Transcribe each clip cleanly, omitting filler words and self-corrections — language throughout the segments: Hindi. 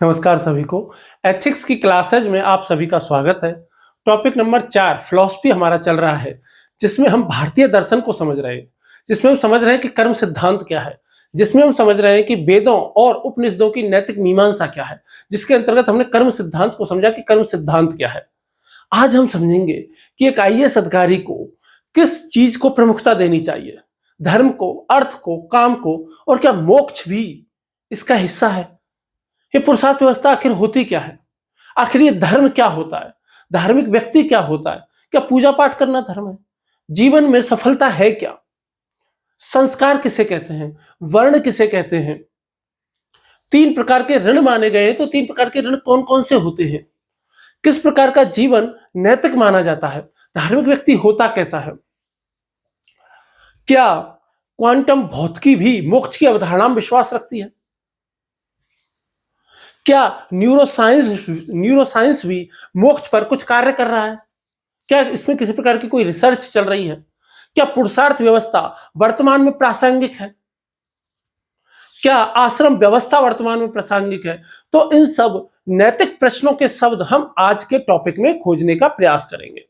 नमस्कार सभी को। एथिक्स की क्लासेज में आप सभी का स्वागत है। टॉपिक नंबर 4 फिलॉसफी हमारा चल रहा है, जिसमें हम भारतीय दर्शन को समझ रहे हैं, जिसमें हम समझ रहे हैं कि कर्म सिद्धांत क्या है, जिसमें हम समझ रहे हैं कि वेदों और उपनिषदों की नैतिक मीमांसा क्या है, जिसके अंतर्गत हमने कर्म सिद्धांत को समझा कि कर्म सिद्धांत क्या है। आज हम समझेंगे कि एक आईएएस अधिकारी को किस चीज को प्रमुखता देनी चाहिए, धर्म को, अर्थ को, काम को, और क्या मोक्ष भी इसका हिस्सा है। ये पुरुषार्थ व्यवस्था आखिर होती क्या है? आखिर ये धर्म क्या होता है? धार्मिक व्यक्ति क्या होता है? क्या पूजा पाठ करना धर्म है? जीवन में सफलता है क्या? संस्कार किसे कहते हैं? वर्ण किसे कहते हैं? 3 प्रकार के ऋण माने गए हैं, तो 3 प्रकार के ऋण कौन कौन से होते हैं? किस प्रकार का जीवन नैतिक माना जाता है? धार्मिक व्यक्ति होता कैसा है? क्या क्वांटम भौतिकी भी मोक्ष की अवधारणा में विश्वास रखती है? क्या न्यूरोसाइंस भी मोक्ष पर कुछ कार्य कर रहा है? क्या इसमें किसी प्रकार की कोई रिसर्च चल रही है? क्या पुरुषार्थ व्यवस्था वर्तमान में प्रासंगिक है? क्या आश्रम व्यवस्था वर्तमान में प्रासंगिक है? तो इन सब नैतिक प्रश्नों के शब्द हम आज के टॉपिक में खोजने का प्रयास करेंगे।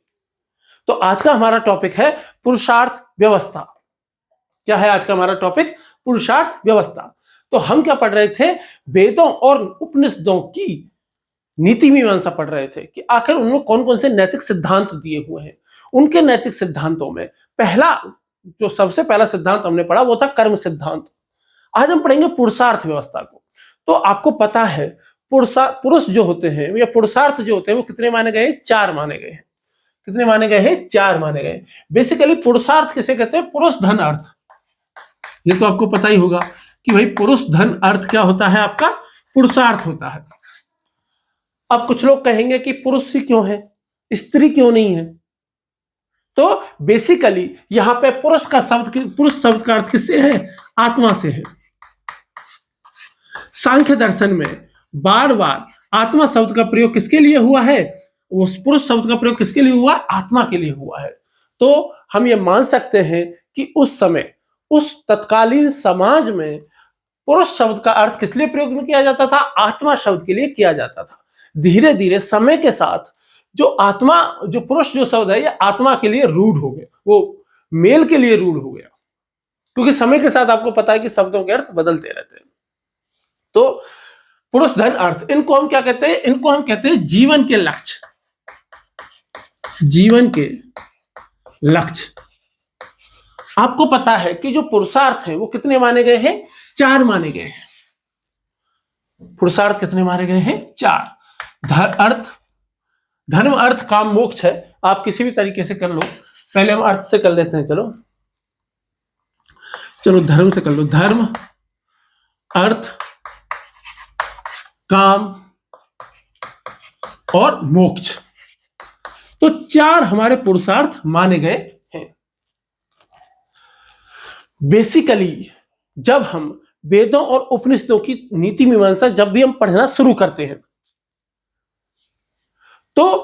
तो आज का हमारा टॉपिक है पुरुषार्थ व्यवस्था। क्या है आज का हमारा टॉपिक? पुरुषार्थ व्यवस्था। तो हम क्या पढ़ रहे थे? वेदों और उपनिषदों की नीति मीमांसा पढ़ रहे थे कि आखिर उनमें कौन कौन से नैतिक सिद्धांत दिए हुए हैं। उनके नैतिक सिद्धांतों में सबसे पहला सिद्धांत हमने पढ़ा वो था कर्म सिद्धांत। आज हम पढ़ेंगे पुरुषार्थ व्यवस्था को। तो आपको पता है पुरुष जो होते हैं या पुरुषार्थ जो होते हैं वो कितने माने गए? 4 माने गए हैं। कितने माने गए हैं? 4 माने गए। बेसिकली पुरुषार्थ किसे कहते हैं? पुरुष धन अर्थ। ये तो आपको पता ही होगा कि भाई पुरुष धन अर्थ क्या होता है? आपका पुरुषार्थ होता है। अब कुछ लोग कहेंगे कि पुरुष ही क्यों है, स्त्री क्यों नहीं है? तो बेसिकली यहां पे पुरुष शब्द का अर्थ किससे है? आत्मा से है। सांख्य दर्शन में बार बार आत्मा शब्द का प्रयोग किसके लिए हुआ है? उस पुरुष शब्द का प्रयोग किसके लिए हुआ? आत्मा के लिए हुआ है। तो हम ये मान सकते हैं कि उस समय उस तत्कालीन समाज में पुरुष शब्द का अर्थ किस लिए प्रयोग में किया जाता था? आत्मा शब्द के लिए किया जाता था। धीरे धीरे समय के साथ जो पुरुष जो शब्द है ये आत्मा के लिए रूढ़ हो गया, वो मेल के लिए रूढ़ हो गया, क्योंकि समय के साथ आपको पता है कि शब्दों के अर्थ बदलते रहते हैं। तो पुरुष धन अर्थ, इनको हम क्या कहते हैं? इनको हम कहते हैं जीवन के लक्ष्य। जीवन के लक्ष्य। आपको पता है कि जो पुरुषार्थ है वो कितने माने गए हैं? 4 माने गए हैं। पुरुषार्थ कितने माने गए हैं? 4। धर्म अर्थ काम मोक्ष है। आप किसी भी तरीके से कर लो। पहले हम अर्थ से कर लेते हैं। चलो धर्म से कर लो। धर्म, अर्थ, काम और मोक्ष। तो 4 हमारे पुरुषार्थ माने गए हैं। बेसिकली जब हम वेदों और उपनिषदों की नीति मीमांसा जब भी हम पढ़ना शुरू करते हैं तो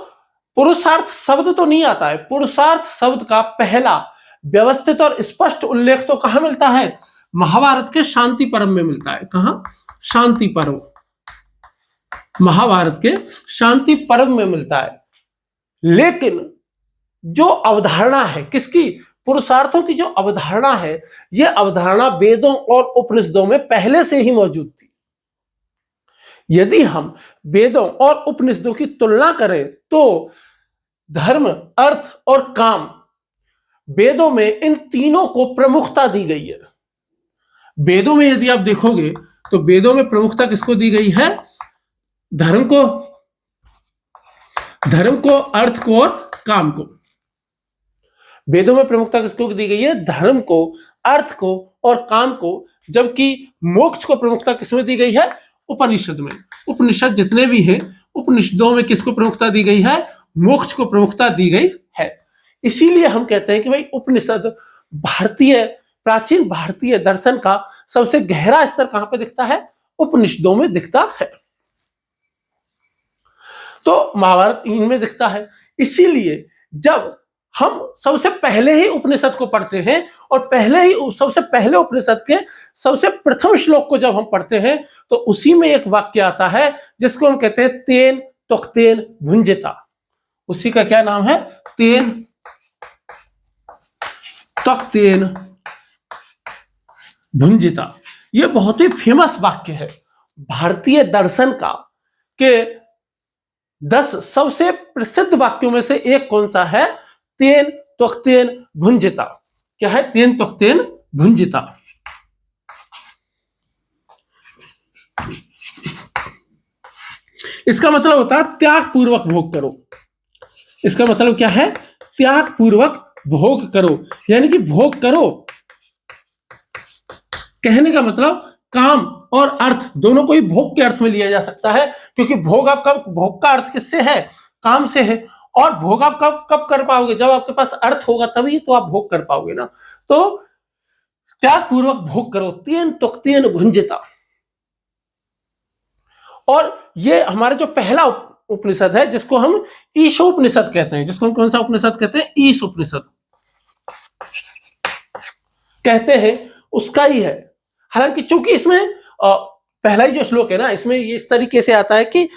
पुरुषार्थ शब्द तो नहीं आता है। पुरुषार्थ शब्द का पहला व्यवस्थित और स्पष्ट उल्लेख तो कहां मिलता है? महाभारत के शांति पर्व में मिलता है। कहां? शांति पर्व। महाभारत के शांति पर्व में मिलता है। लेकिन जो अवधारणा है किसकी? पुरुषार्थों की जो अवधारणा है, यह अवधारणा वेदों और उपनिषदों में पहले से ही मौजूद थी। यदि हम वेदों और उपनिषदों की तुलना करें तो धर्म, अर्थ और काम, वेदों में इन तीनों को प्रमुखता दी गई है। वेदों में यदि आप देखोगे तो वेदों में प्रमुखता किसको दी गई है? धर्म को, अर्थ को और काम को। वेदों में प्रमुखता किसको दी गई है? धर्म को, अर्थ को और काम को। जबकि मोक्ष को प्रमुखता किसमें दी गई है? उपनिषद में। उपनिषद जितने भी हैं, उपनिषदों में किसको प्रमुखता दी गई है? मोक्ष को प्रमुखता दी गई है। इसीलिए हम कहते हैं कि भाई उपनिषद प्राचीन भारतीय दर्शन का सबसे गहरा स्तर कहां पे दिखता है? उपनिषदों में दिखता है। तो महाभारत इनमें दिखता है। इसीलिए जब हम सबसे पहले ही उपनिषद को पढ़ते हैं और सबसे पहले उपनिषद के सबसे प्रथम श्लोक को जब हम पढ़ते हैं तो उसी में एक वाक्य आता है जिसको हम कहते हैं तेन त्वक्तेन भुंजिता। उसी का क्या नाम है? तेन त्वक्तेन भुंजिता। यह बहुत ही फेमस वाक्य है भारतीय दर्शन का कि 10 सबसे प्रसिद्ध वाक्यों में से एक कौन सा है? तेन त्वक्तेन भुंजिता। क्या है? तेन त्वक्तेन भुंजिता। इसका मतलब होता है त्याग पूर्वक भोग करो। इसका मतलब क्या है? त्याग पूर्वक भोग करो, यानी कि भोग करो कहने का मतलब काम और अर्थ दोनों को ही भोग के अर्थ में लिया जा सकता है, क्योंकि भोग का अर्थ किससे है? काम से है। और भोग आप कब कर पाओगे? जब आपके पास अर्थ होगा तभी तो आप भोग कर पाओगे ना। तो त्याग पूर्वक भोग करो, तेन त्वक्तेन भुंजिता। और ये हमारा जो पहला उपनिषद है जिसको हम ईशोपनिषद कहते हैं, जिसको हम कौन सा उपनिषद कहते हैं? ईश उपनिषद कहते हैं, उसका ही है। हालांकि चूंकि इसमें पहला ही जो श्लोक है ना, इसमें ये इस तरीके से आता है कि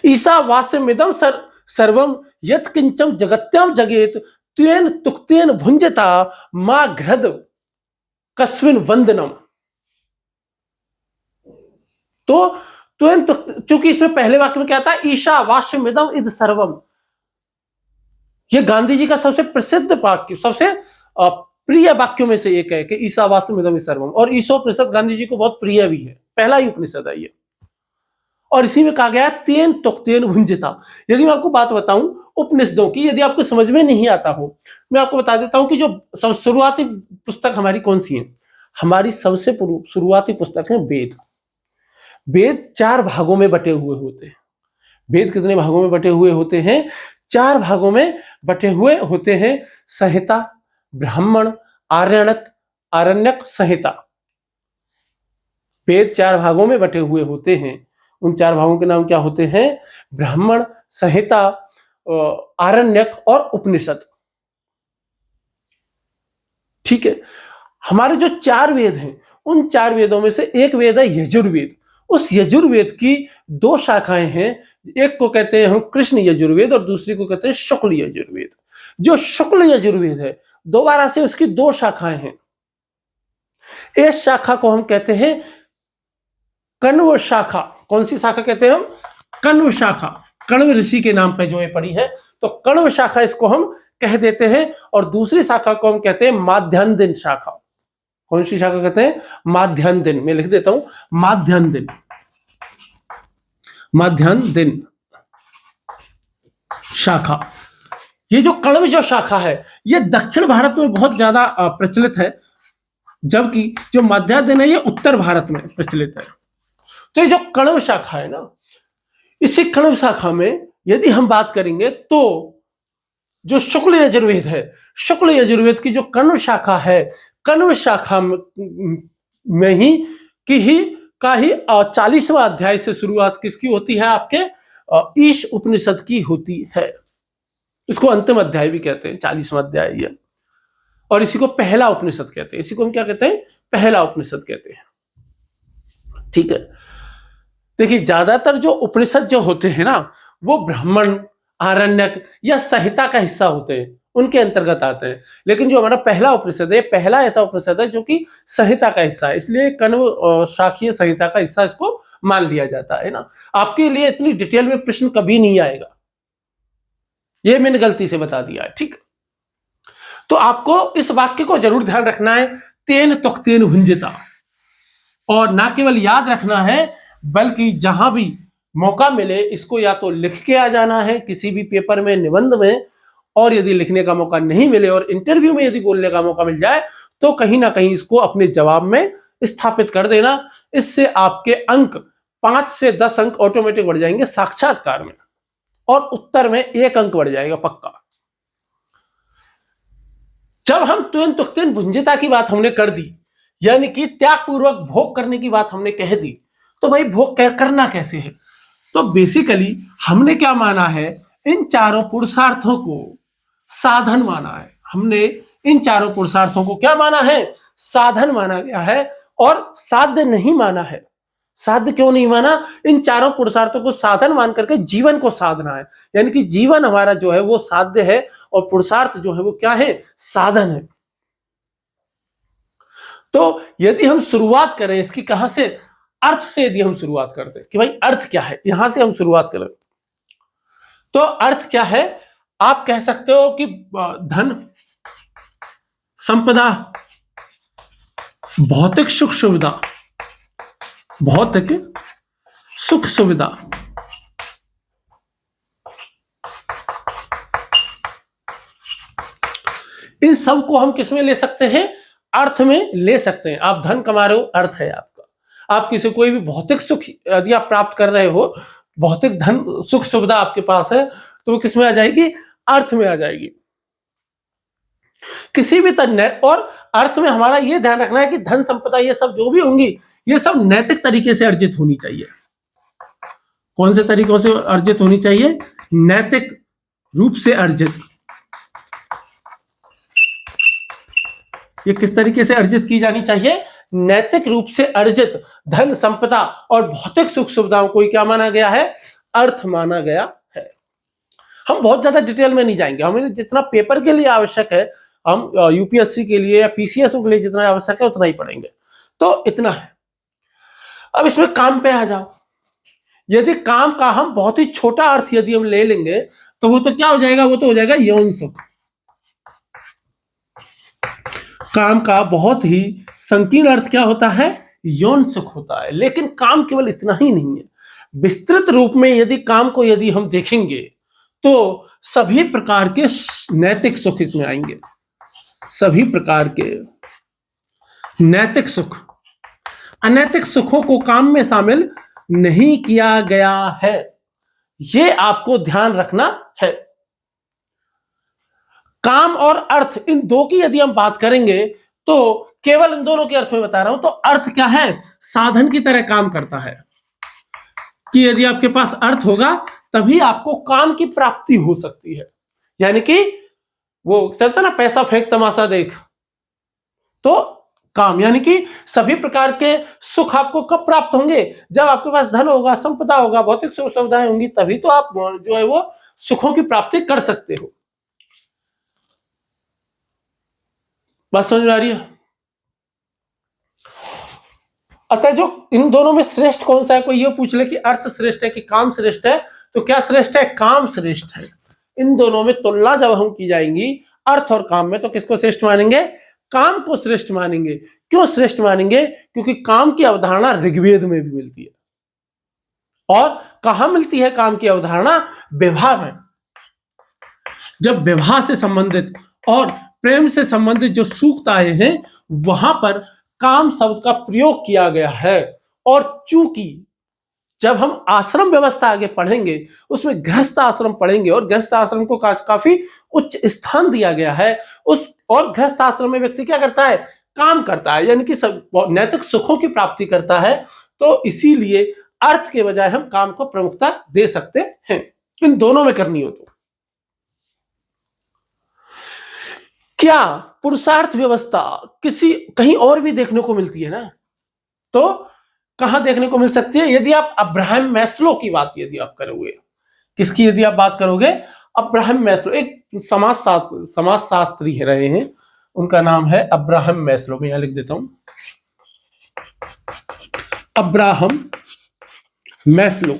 ईशावास्यमिदं सर्वम यत् किंचम जगत्याम जगेत त्वेन तुक्तेन भुंजता मा घृद कस्मिन वंदनम। तो चूंकि इसमें पहले वाक्य में क्या था? ईशावास्यमिदं इद सर्वम। ये गांधी जी का सबसे प्रसिद्ध वाक्य, सबसे प्रिय वाक्यों में से एक है कि ईशावास्यमिदं इद सर्वम। और ईशोपनिषद गांधी जी को बहुत प्रिय भी है, पहला ही उपनिषद है ये। और इसी में कहा गया तेन त्वक्तेन भुंजिता। यदि मैं आपको बात बताऊं उपनिषदों की, यदि आपको समझ में नहीं आता हो, मैं आपको बता देता हूं कि जो शुरुआती पुस्तक हमारी कौन सी है। हमारी सबसे शुरुआती पुस्तक है वेद। वेद 4 भागों में बटे हुए होते हैं। वेद कितने भागों में बटे हुए होते हैं? 4 भागों में बटे हुए होते हैं। संहिता, ब्राह्मण, आरण्यक, संहिता। वेद 4 भागों में बटे हुए होते हैं। उन 4 भागों के नाम क्या होते हैं? ब्राह्मण, संहिता, आरण्यक और उपनिषद। ठीक है। हमारे जो 4 वेद हैं, उन 4 वेदों में से एक वेद है यजुर्वेद। उस यजुर्वेद की 2 शाखाएं हैं। एक को कहते हैं हम कृष्ण यजुर्वेद और दूसरी को कहते हैं शुक्ल यजुर्वेद। जो शुक्ल यजुर्वेद है, दोबारा से उसकी 2 शाखाएं हैं। एक शाखा को हम कहते हैं कण्व शाखा। कौन सी शाखा कहते हैं हम? कण्व शाखा। कण्व ऋषि के नाम पे जो ये पड़ी है, तो कण्व शाखा इसको हम कह देते हैं। और दूसरी शाखा को हम कहते हैं माध्यान्दिन शाखा। कौन सी शाखा कहते हैं? माध्यान्दिन। मैं लिख देता हूं, माध्यान्दिन। माध्यान्दिन शाखा। ये जो कण्व जो शाखा है, ये दक्षिण भारत में बहुत ज्यादा प्रचलित है, जबकि जो माध्यान्दिन है ये उत्तर भारत में प्रचलित है। तो ये जो कण्व शाखा है ना, इसी कण्व शाखा में यदि हम बात करेंगे तो जो शुक्ल यजुर्वेद है, शुक्ल यजुर्वेद की जो कण्व शाखा है, कण्व शाखा में ही का ही 40वां अध्याय से शुरुआत किसकी होती है? आपके ईश उपनिषद की होती है। इसको अंतिम अध्याय भी कहते हैं, 40वां अध्याय ये। और इसी को पहला उपनिषद कहते हैं। इसी को हम क्या कहते हैं? पहला उपनिषद कहते हैं। ठीक है। देखिए, ज्यादातर जो उपनिषद जो होते हैं ना, वो ब्राह्मण, आरण्यक या संहिता का हिस्सा होते हैं, उनके अंतर्गत आते हैं। लेकिन जो हमारा पहला उपनिषद है, पहला ऐसा उपनिषद है जो कि संहिता का हिस्सा है, इसलिए कण्व शाखीय संहिता का हिस्सा इसको मान लिया जाता है ना। आपके लिए इतनी डिटेल में प्रश्न कभी नहीं आएगा, ये मैंने गलती से बता दिया है। ठीक। तो आपको इस वाक्य को जरूर ध्यान रखना है, तेन त्वक्तेन भुंजिता। और ना केवल याद रखना है, बल्कि जहां भी मौका मिले इसको या तो लिख के आ जाना है किसी भी पेपर में, निबंध में। और यदि लिखने का मौका नहीं मिले और इंटरव्यू में यदि बोलने का मौका मिल जाए, तो कहीं ना कहीं इसको अपने जवाब में स्थापित कर देना। इससे आपके अंक 5 से 10 अंक ऑटोमेटिक बढ़ जाएंगे साक्षात्कार में, और उत्तर में 1 अंक बढ़ जाएगा पक्का। जब हम त्वेन तुक्तेन भुंजिता की बात हमने कर दी, यानी कि त्याग पूर्वक भोग करने की बात हमने कह दी, तो भाई भोग करना कैसे है? तो बेसिकली हमने क्या माना है, इन चारों पुरुषार्थों को साधन माना है। हमने इन चारों पुरुषार्थों को क्या माना है? साधन माना गया है और साध्य नहीं माना है। साध्य क्यों नहीं माना? इन चारों पुरुषार्थों को साधन मान करके जीवन को साधना है, यानी कि जीवन हमारा जो है वो साध्य है और पुरुषार्थ जो है वो क्या है? साधन है। तो यदि हम शुरुआत करें इसकी, कहां से? अर्थ से यदि हम शुरुआत करते हैं कि भाई अर्थ क्या है, यहां से हम शुरुआत करें तो अर्थ क्या है? आप कह सकते हो कि धन, संपदा, भौतिक सुख सुविधा, भौतिक सुख सुविधा, इन सब को हम किसमें ले सकते हैं? अर्थ में ले सकते हैं। आप धन कमा रहे हो, अर्थ है आपका। आप किसी कोई भी भौतिक सुख यदि आप प्राप्त कर रहे हो, भौतिक धन सुख सुविधा आपके पास है, तो वो किसमें आ जाएगी? अर्थ में आ जाएगी। किसी भी तरह, और अर्थ में हमारा ये ध्यान रखना है कि धन संपदा ये सब जो भी होंगी, ये सब नैतिक तरीके से अर्जित होनी चाहिए। कौन से तरीकों से अर्जित होनी चाहिए? नैतिक रूप से अर्जित। ये किस तरीके से अर्जित की जानी चाहिए? नैतिक रूप से अर्जित धन संपदा और भौतिक सुख सुविधाओं को क्या माना गया है? अर्थ माना गया है। हम बहुत ज्यादा डिटेल में नहीं जाएंगे, हमें जितना पेपर के लिए आवश्यक है, हम यूपीएससी के लिए या पीसीएस के लिए जितना आवश्यक है उतना ही पढ़ेंगे। तो इतना है। अब इसमें काम पे आ जाओ। यदि काम का हम बहुत ही छोटा अर्थ यदि हम ले लेंगे तो वो तो क्या हो जाएगा? वो तो हो जाएगा यौन सुख। काम का बहुत ही संकीर्ण अर्थ क्या होता है? यौन सुख होता है। लेकिन काम केवल इतना ही नहीं है, विस्तृत रूप में यदि काम को यदि हम देखेंगे तो सभी प्रकार के नैतिक सुख इसमें आएंगे। सभी प्रकार के नैतिक सुख, अनैतिक सुखों को काम में शामिल नहीं किया गया है, ये आपको ध्यान रखना है। काम और अर्थ, इन दो की यदि हम बात करेंगे तो केवल इन दोनों के अर्थ में बता रहा हूं। तो अर्थ क्या है? साधन की तरह काम करता है कि यदि आपके पास अर्थ होगा तभी आपको काम की प्राप्ति हो सकती है। यानी कि वो चलता ना, पैसा फेंक तमाशा देख। तो काम यानी कि सभी प्रकार के सुख आपको कब प्राप्त होंगे? जब आपके पास धन होगा, संपदा होगा, भौतिक सुख सुविधाएं होंगी, तभी तो आप जो है वो सुखों की प्राप्ति कर सकते हो। बात समझ में आ रही है? अतः जो इन दोनों में श्रेष्ठ कौन सा है? कोई ये पूछ ले कि अर्थ श्रेष्ठ है कि काम श्रेष्ठ है, तो क्या श्रेष्ठ है? काम श्रेष्ठ है। इन दोनों में तुलना जब हम की जाएंगी अर्थ और काम में, तो किसको श्रेष्ठ मानेंगे? काम को श्रेष्ठ मानेंगे। क्यों श्रेष्ठ मानेंगे? क्योंकि काम की अवधारणा ऋग्वेद में भी मिलती है। और कहां मिलती है काम की अवधारणा? विवाह में। जब विवाह से संबंधित और प्रेम से संबंधित जो सूक्त आए हैं, वहां पर काम शब्द का प्रयोग किया गया है। और चूंकि जब हम आश्रम व्यवस्था आगे पढ़ेंगे, उसमें गृहस्थ आश्रम पढ़ेंगे और गृहस्थ आश्रम को काफी उच्च स्थान दिया गया है। और गृहस्थ आश्रम में व्यक्ति क्या करता है? काम करता है, यानी कि सब नैतिक सुखों की प्राप्ति करता है। तो इसीलिए अर्थ के बजाय हम काम को प्रमुखता दे सकते हैं, इन दोनों में करनी हो तो। क्या पुरुषार्थ व्यवस्था कहीं और भी देखने को मिलती है ना? तो कहां देखने को मिल सकती है? यदि आप अब्राहम मैस्लो की बात यदि आप करोगे, किसकी यदि आप बात करोगे? अब्राहम मैस्लो, एक समाजशास्त्री रहे हैं, उनका नाम है अब्राहम मैस्लो। मैं यहां लिख देता हूं, अब्राहम मैस्लो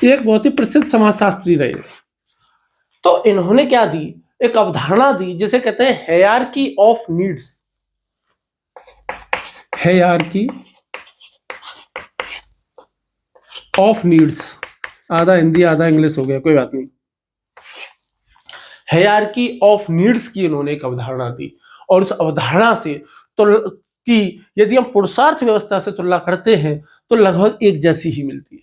एक बहुत ही प्रसिद्ध समाजशास्त्री रहे। तो इन्होंने क्या दी? एक अवधारणा दी जिसे कहते हैं hierarchy of needs. Hierarchy of needs, आधा हिंदी आधा इंग्लिश हो गया, कोई बात नहीं। हायरार्की ऑफ नीड्स की इन्होंने एक अवधारणा दी। और उस अवधारणा से कि यदि हम पुरुषार्थ व्यवस्था से तुलना करते हैं तो लगभग एक जैसी ही मिलती है।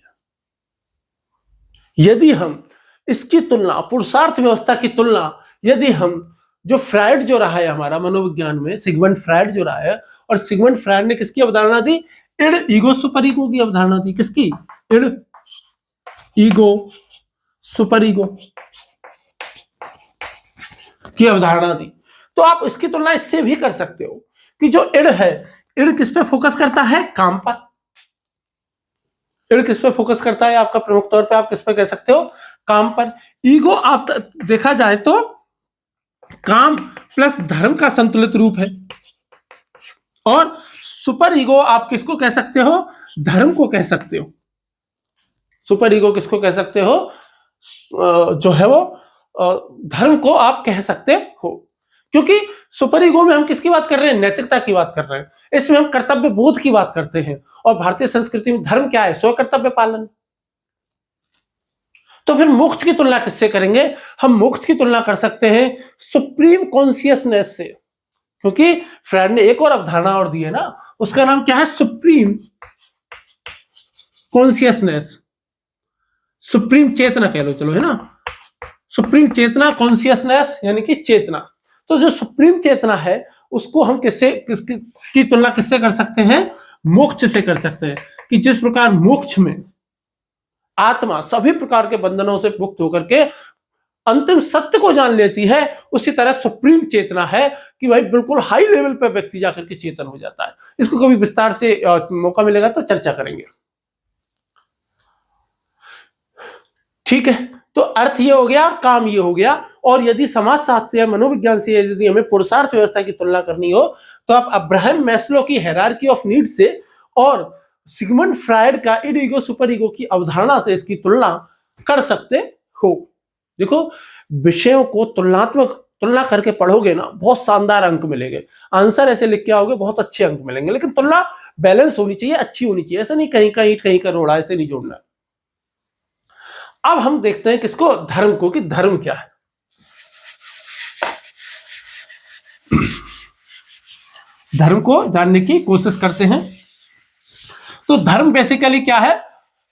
यदि हम इसकी तुलना, पुरुषार्थ व्यवस्था की तुलना, यदि हम जो फ्रायड जो रहा है हमारा मनोविज्ञान में, सिगमंड फ्रायड जो रहा है, और सिगमंड फ्रायड ने किसकी अवधारणा दी? इड ईगो सुपर ईगो की अवधारणा दी। किसकी? इड ईगो सुपर ईगो की अवधारणा दी। तो आप इसकी तुलना इससे भी कर सकते हो कि जो इड़ है, इड़ किस पे फोकस करता है? काम पर। इड़ किस पे फोकस करता है आपका? प्रमुख तौर पे आप किस पे कह सकते हो? काम पर। ईगो आप देखा जाए तो काम प्लस धर्म का संतुलित रूप है, और सुपर ईगो आप किसको कह सकते हो? धर्म को कह सकते हो। सुपर ईगो किसको कह सकते हो? जो है वो धर्म को आप कह सकते हो, क्योंकि सुपर ईगो में हम किसकी बात कर रहे हैं? नैतिकता की बात कर रहे हैं। इसमें हम कर्तव्य बोध की बात करते हैं, और भारतीय संस्कृति में धर्म क्या है? स्व कर्तव्य पालन। तो फिर मोक्ष की तुलना किससे करेंगे? हम मोक्ष की तुलना कर सकते हैं सुप्रीम कॉन्शियसनेस से, क्योंकि फ्रायड ने एक और अवधारणा और दी है ना, उसका नाम क्या है? सुप्रीम कॉन्शियसनेस, सुप्रीम चेतना कह लो, चलो, है ना, सुप्रीम चेतना, कॉन्शियसनेस यानी कि चेतना। तो जो सुप्रीम चेतना है उसको हम किसकी तुलना किससे कर सकते हैं? मोक्ष से कर सकते हैं, कि जिस प्रकार मोक्ष में आत्मा सभी प्रकार के बंधनों से मुक्त होकर के अंतिम सत्य को जान लेती है, उसी तरह सुप्रीम चेतना है कि भाई बिल्कुल हाई लेवल पर व्यक्ति जाकर के चेतन हो जाता है। इसको कभी विस्तार से मौका मिलेगा तो चर्चा करेंगे। ठीक है, तो अर्थ ये हो गया, काम ये हो गया। और यदि समाजशास्त्र या मनोविज्ञान से यदि हमें पुरुषार्थ व्यवस्था की तुलना करनी हो तो आप अब्राहम मैस्लो की हायरार्की ऑफ नीड्स से और सिगमंड फ्रायड का इड ईगो सुपर ईगो की अवधारणा से इसकी तुलना कर सकते हो। देखो, विषयों को तुलना करके पढ़ोगे ना, बहुत शानदार अंक मिलेंगे। आंसर ऐसे लिख के आओगे, बहुत अच्छे अंक मिलेंगे, लेकिन तुलना बैलेंस होनी चाहिए, अच्छी होनी चाहिए। ऐसा नहीं कहीं का रोड़ा ऐसे नहीं जोड़ना। अब हम देखते हैं किसको? धर्म को, कि धर्म क्या है। धर्म को जानने की कोशिश करते हैं। तो धर्म बेसिकली क्या है?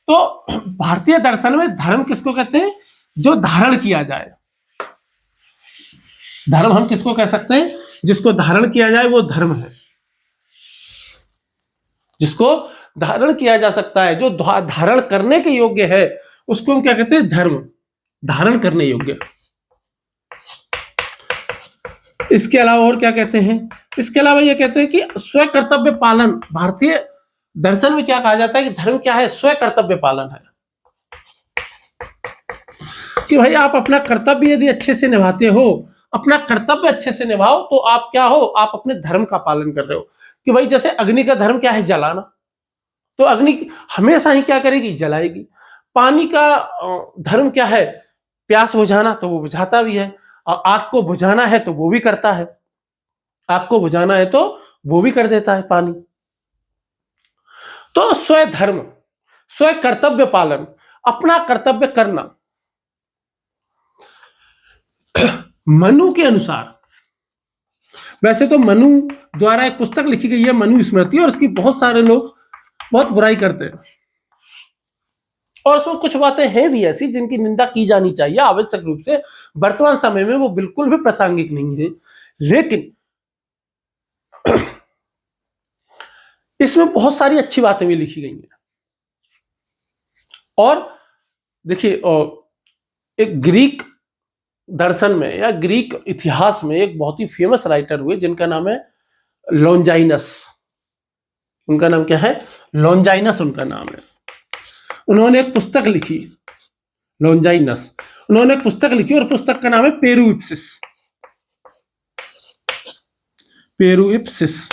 तो भारतीय दर्शन में धर्म किसको कहते हैं? जो धारण किया जाए। धर्म हम किसको कह सकते हैं? जिसको धारण किया जाए वो धर्म है। जिसको धारण किया जा सकता है, जो धारण करने के योग्य है, उसको हम क्या कहते हैं? धर्म। धारण करने योग्य। इसके अलावा और क्या कहते हैं? इसके अलावा ये कहते हैं कि स्व कर्तव्य पालन। भारतीय दर्शन में क्या कहा जाता है कि धर्म क्या है? स्व कर्तव्य पालन है, कि भाई आप अपना कर्तव्य यदि अच्छे से निभाते हो, अपना कर्तव्य अच्छे से निभाओ, तो आप क्या हो? आप अपने धर्म का पालन कर रहे हो। कि भाई जैसे अग्नि का धर्म क्या है? जलाना। तो अग्नि हमेशा ही क्या करेगी? जलाएगी। पानी का धर्म क्या है? प्यास बुझाना, तो वो बुझाता भी है। और आग को बुझाना है तो वो भी करता है। आग को बुझाना है तो वो भी कर देता है पानी। तो स्व धर्म, स्व कर्तव्य पालन, अपना कर्तव्य करना। मनु के अनुसार, वैसे तो मनु द्वारा एक पुस्तक लिखी गई है, मनु स्मृति, और उसकी बहुत सारे लोग बहुत बुराई करते हैं, और उसमें कुछ बातें हैं भी ऐसी जिनकी निंदा की जानी चाहिए आवश्यक रूप से। वर्तमान समय में वो बिल्कुल भी प्रासंगिक नहीं है, लेकिन इसमें बहुत सारी अच्छी बातें भी लिखी गई हैं। और देखिए, एक ग्रीक दर्शन में या ग्रीक इतिहास में एक बहुत ही फेमस राइटर हुए जिनका नाम है लॉन्जाइनस। उनका नाम क्या है? लॉन्जाइनस उनका नाम है। उन्होंने एक पुस्तक लिखी, लॉन्जाइनस। उन्होंने एक पुस्तक लिखी और पुस्तक का नाम है पेरुइप्सिस। पेरुइप्सिस।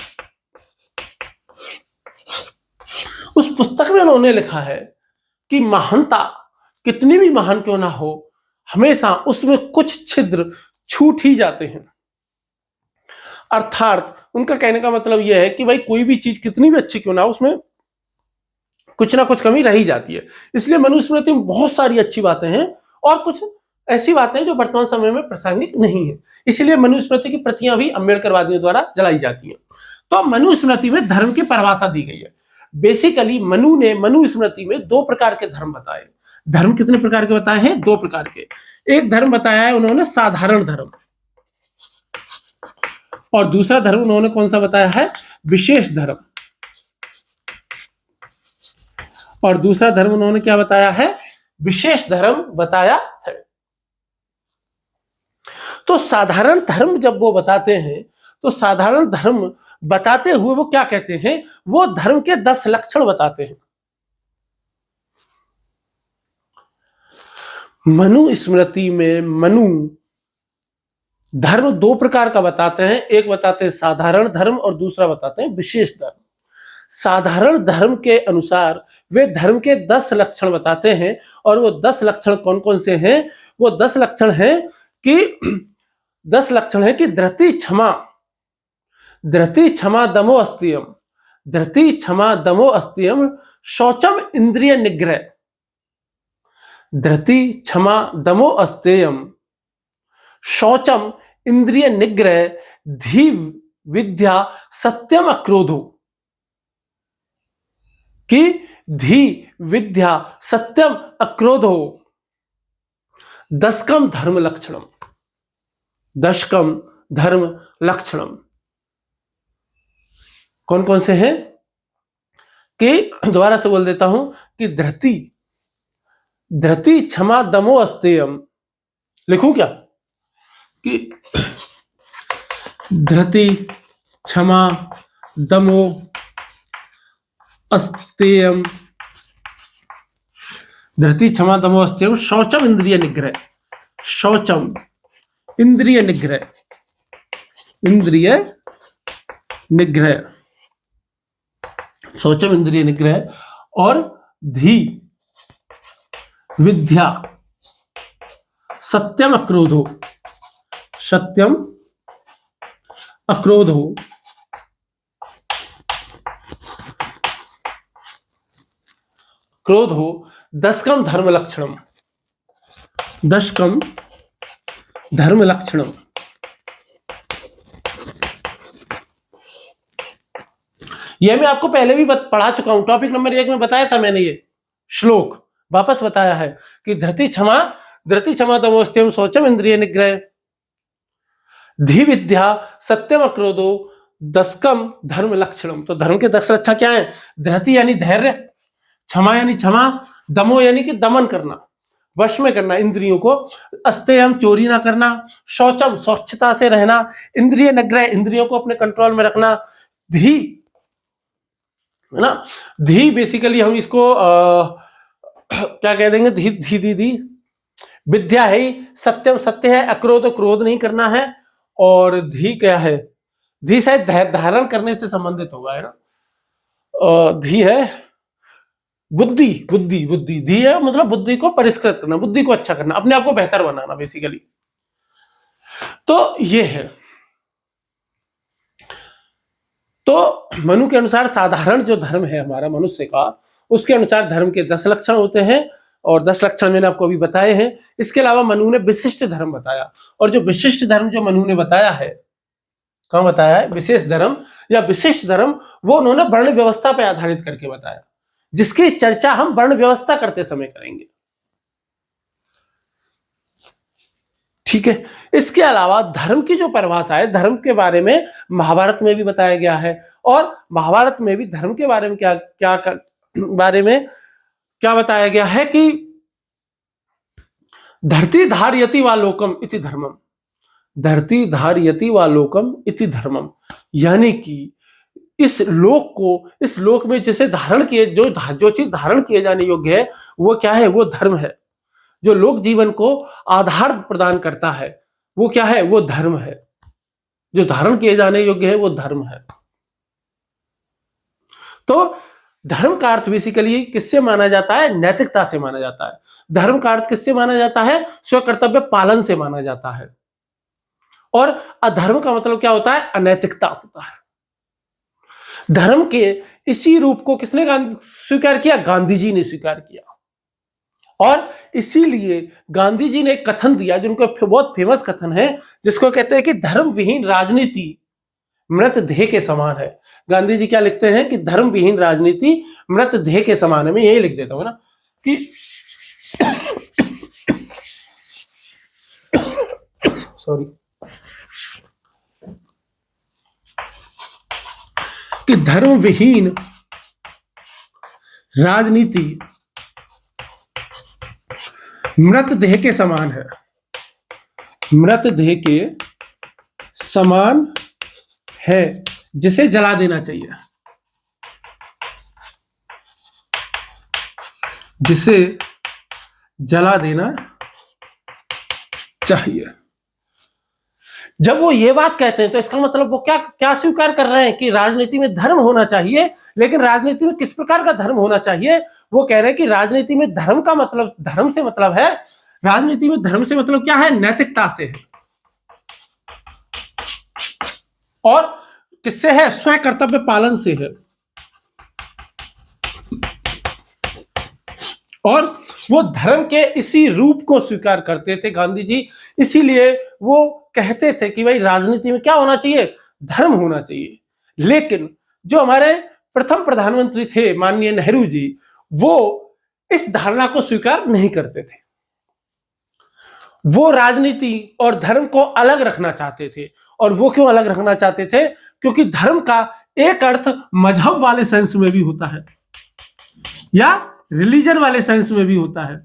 उस पुस्तक में उन्होंने लिखा है कि महानता कितनी भी महान क्यों ना हो, हमेशा उसमें कुछ छिद्र छूट ही जाते हैं। अर्थात उनका कहने का मतलब यह है कि भाई कोई भी चीज कितनी भी अच्छी क्यों ना हो, उसमें कुछ ना कुछ कमी रह ही जाती है। इसलिए मनुस्मृति में बहुत सारी अच्छी बातें हैं और कुछ ऐसी बातें हैं जो वर्तमान समय में प्रासंगिक नहीं है। इसलिए मनुस्मृति की प्रतियां भी अम्बेडकरवादियों द्वारा जलाई जाती हैं। तो मनुस्मृति में धर्म की परिभाषा दी गई है। बेसिकली मनु ने मनुस्मृति में 2 प्रकार के धर्म बताए। धर्म कितने प्रकार के बताए हैं? 2 प्रकार के। एक धर्म बताया है उन्होंने साधारण धर्म, और दूसरा धर्म उन्होंने कौन सा बताया है? विशेष धर्म। और दूसरा धर्म उन्होंने क्या बताया है? विशेष धर्म बताया है। तो साधारण धर्म जब वो बताते हैं तो साधारण धर्म बताते हुए वो क्या कहते हैं, वो धर्म के 10 लक्षण बताते हैं। मनुस्मृति में मनु धर्म 2 प्रकार का बताते हैं, एक बताते हैं साधारण धर्म और दूसरा बताते हैं विशेष धर्म। साधारण धर्म के अनुसार वे धर्म के 10 लक्षण बताते हैं, और वो 10 लक्षण कौन कौन से हैं? वो 10 लक्षण हैं कि धृति क्षमा दमो अस्त्यम, धृति क्षमा दमो अस्त्यम, शौचम इंद्रिय निग्रह, धृति क्षमा दमो अस्त्यम, शौचम इंद्रिय निग्रह, धी विद्या सत्यम अक्रोधो, कि धी विद्या सत्यम अक्रोधो, दशकम धर्म लक्षणम, दशकम धर्म लक्षणम। कौन कौन से हैं कि दोबारा से बोल देता हूं कि धृति क्षमा दमो अस्तेयम, लिखूं क्या कि धृति क्षमा दमो अस्तेयम, धृति क्षमा दमो अस्तेयम, शौचम इंद्रिय निग्रह, शौचम इंद्रिय निग्रह, इंद्रिय निग्रह, शौचम इंद्रिय निग्रह, और धी विद्या सत्यम अक्रोधो, सत्यम अक्रोधो, क्रोध हो, दशकम धर्म लक्षणम, दशकम धर्म लक्षणम। यह मैं आपको पहले भी पढ़ा चुका हूं, टॉपिक नंबर 1 में बताया था मैंने, ये श्लोक वापस बताया है कि धृति क्षमा दमोस्त्यम, शौचम इंद्रिय निग्रह, धी विद्या सत्यम अक्रोधो, दशकम धर्म लक्षणम। तो धर्म के 10 लक्षण क्या है? धृति यानी धैर्य, क्षमा यानी क्षमा, दमो यानी कि दमन करना, वश में करना इंद्रियों को, अस्तेयम चोरी ना करना, शौचम स्वच्छता से रहना, इंद्रिय निग्रह इंद्रियों को अपने कंट्रोल में रखना, धी है ना, धी बेसिकली हम इसको क्या कह देंगे, धी विद्या है, सत्यम सत्य है, अक्रोध क्रोध नहीं करना है, और धी क्या है? धी शायद धारण करने से संबंधित होगा, है ना। धी है बुद्धि, धी है मतलब बुद्धि को परिष्कृत करना, बुद्धि को अच्छा करना, अपने आप को बेहतर बनाना बेसिकली। तो ये है। तो मनु के अनुसार साधारण जो धर्म है हमारा मनुष्य का, उसके अनुसार धर्म के 10 लक्षण होते हैं, और 10 लक्षण मैंने आपको अभी बताए हैं। इसके अलावा मनु ने विशिष्ट धर्म बताया, और जो विशिष्ट धर्म जो मनु ने बताया है, कहाँ बताया है? विशेष धर्म या विशिष्ट धर्म, वो उन्होंने वर्ण व्यवस्था पर आधारित करके बताया, जिसकी चर्चा हम वर्ण व्यवस्था करते समय करेंगे। ठीक है। इसके अलावा धर्म की जो परिभाषा है, धर्म के बारे में महाभारत में भी बताया गया है, और महाभारत में भी धर्म के बारे में क्या बताया गया है कि धरती धारयति वा लोकम इति धर्मम, धरती धारयति वा लोकम इति धर्मम, यानी कि इस लोक में जिसे धारण किए, जो चीज धारण किए जाने योग्य है, वो क्या है? वो धर्म है। जो लोक जीवन को आधार प्रदान करता है, वो क्या है? वो धर्म है। जो धारण किए जाने योग्य है, वो धर्म है। तो धर्म का अर्थ बेसिकली किससे माना जाता है? नैतिकता से माना जाता है। धर्म का अर्थ किससे माना जाता है? स्वकर्तव्य पालन से माना जाता है। और अधर्म का मतलब क्या होता है? अनैतिकता होता है। धर्म के इसी रूप को किसने स्वीकार किया? गांधी जी ने स्वीकार किया। और इसीलिए गांधी जी ने एक कथन दिया, जिनको बहुत फेमस कथन है, जिसको कहते हैं कि धर्म विहीन राजनीति मृत देह के समान है। गांधी जी क्या लिखते हैं कि धर्म विहीन राजनीति मृत देह के समान है। मैं यही लिख देता हूं ना कि सॉरी, कि धर्म विहीन राजनीति मृतदेह के समान है, मृतदेह के समान है, जिसे जला देना चाहिए, जिसे जला देना चाहिए। जब वो ये बात कहते हैं तो इसका मतलब वो क्या क्या स्वीकार कर रहे हैं कि राजनीति में धर्म होना चाहिए, लेकिन राजनीति में किस प्रकार का धर्म होना चाहिए? वो कह रहे हैं कि राजनीति में धर्म का मतलब, धर्म से मतलब है, राजनीति में धर्म से मतलब क्या है? नैतिकता से है। और किससे है? स्वयं कर्तव्य पालन से है। और वो धर्म के इसी रूप को स्वीकार करते थे गांधी जी, इसीलिए वो कहते थे कि भाई राजनीति में क्या होना चाहिए? धर्म होना चाहिए। लेकिन जो हमारे प्रथम प्रधानमंत्री थे माननीय नेहरू जी, वो इस धारणा को स्वीकार नहीं करते थे। वो राजनीति और धर्म को अलग रखना चाहते थे। और वो क्यों अलग रखना चाहते थे? क्योंकि धर्म का एक अर्थ मजहब वाले सेंस में भी होता है या रिलीजन वाले सेंस में भी होता है।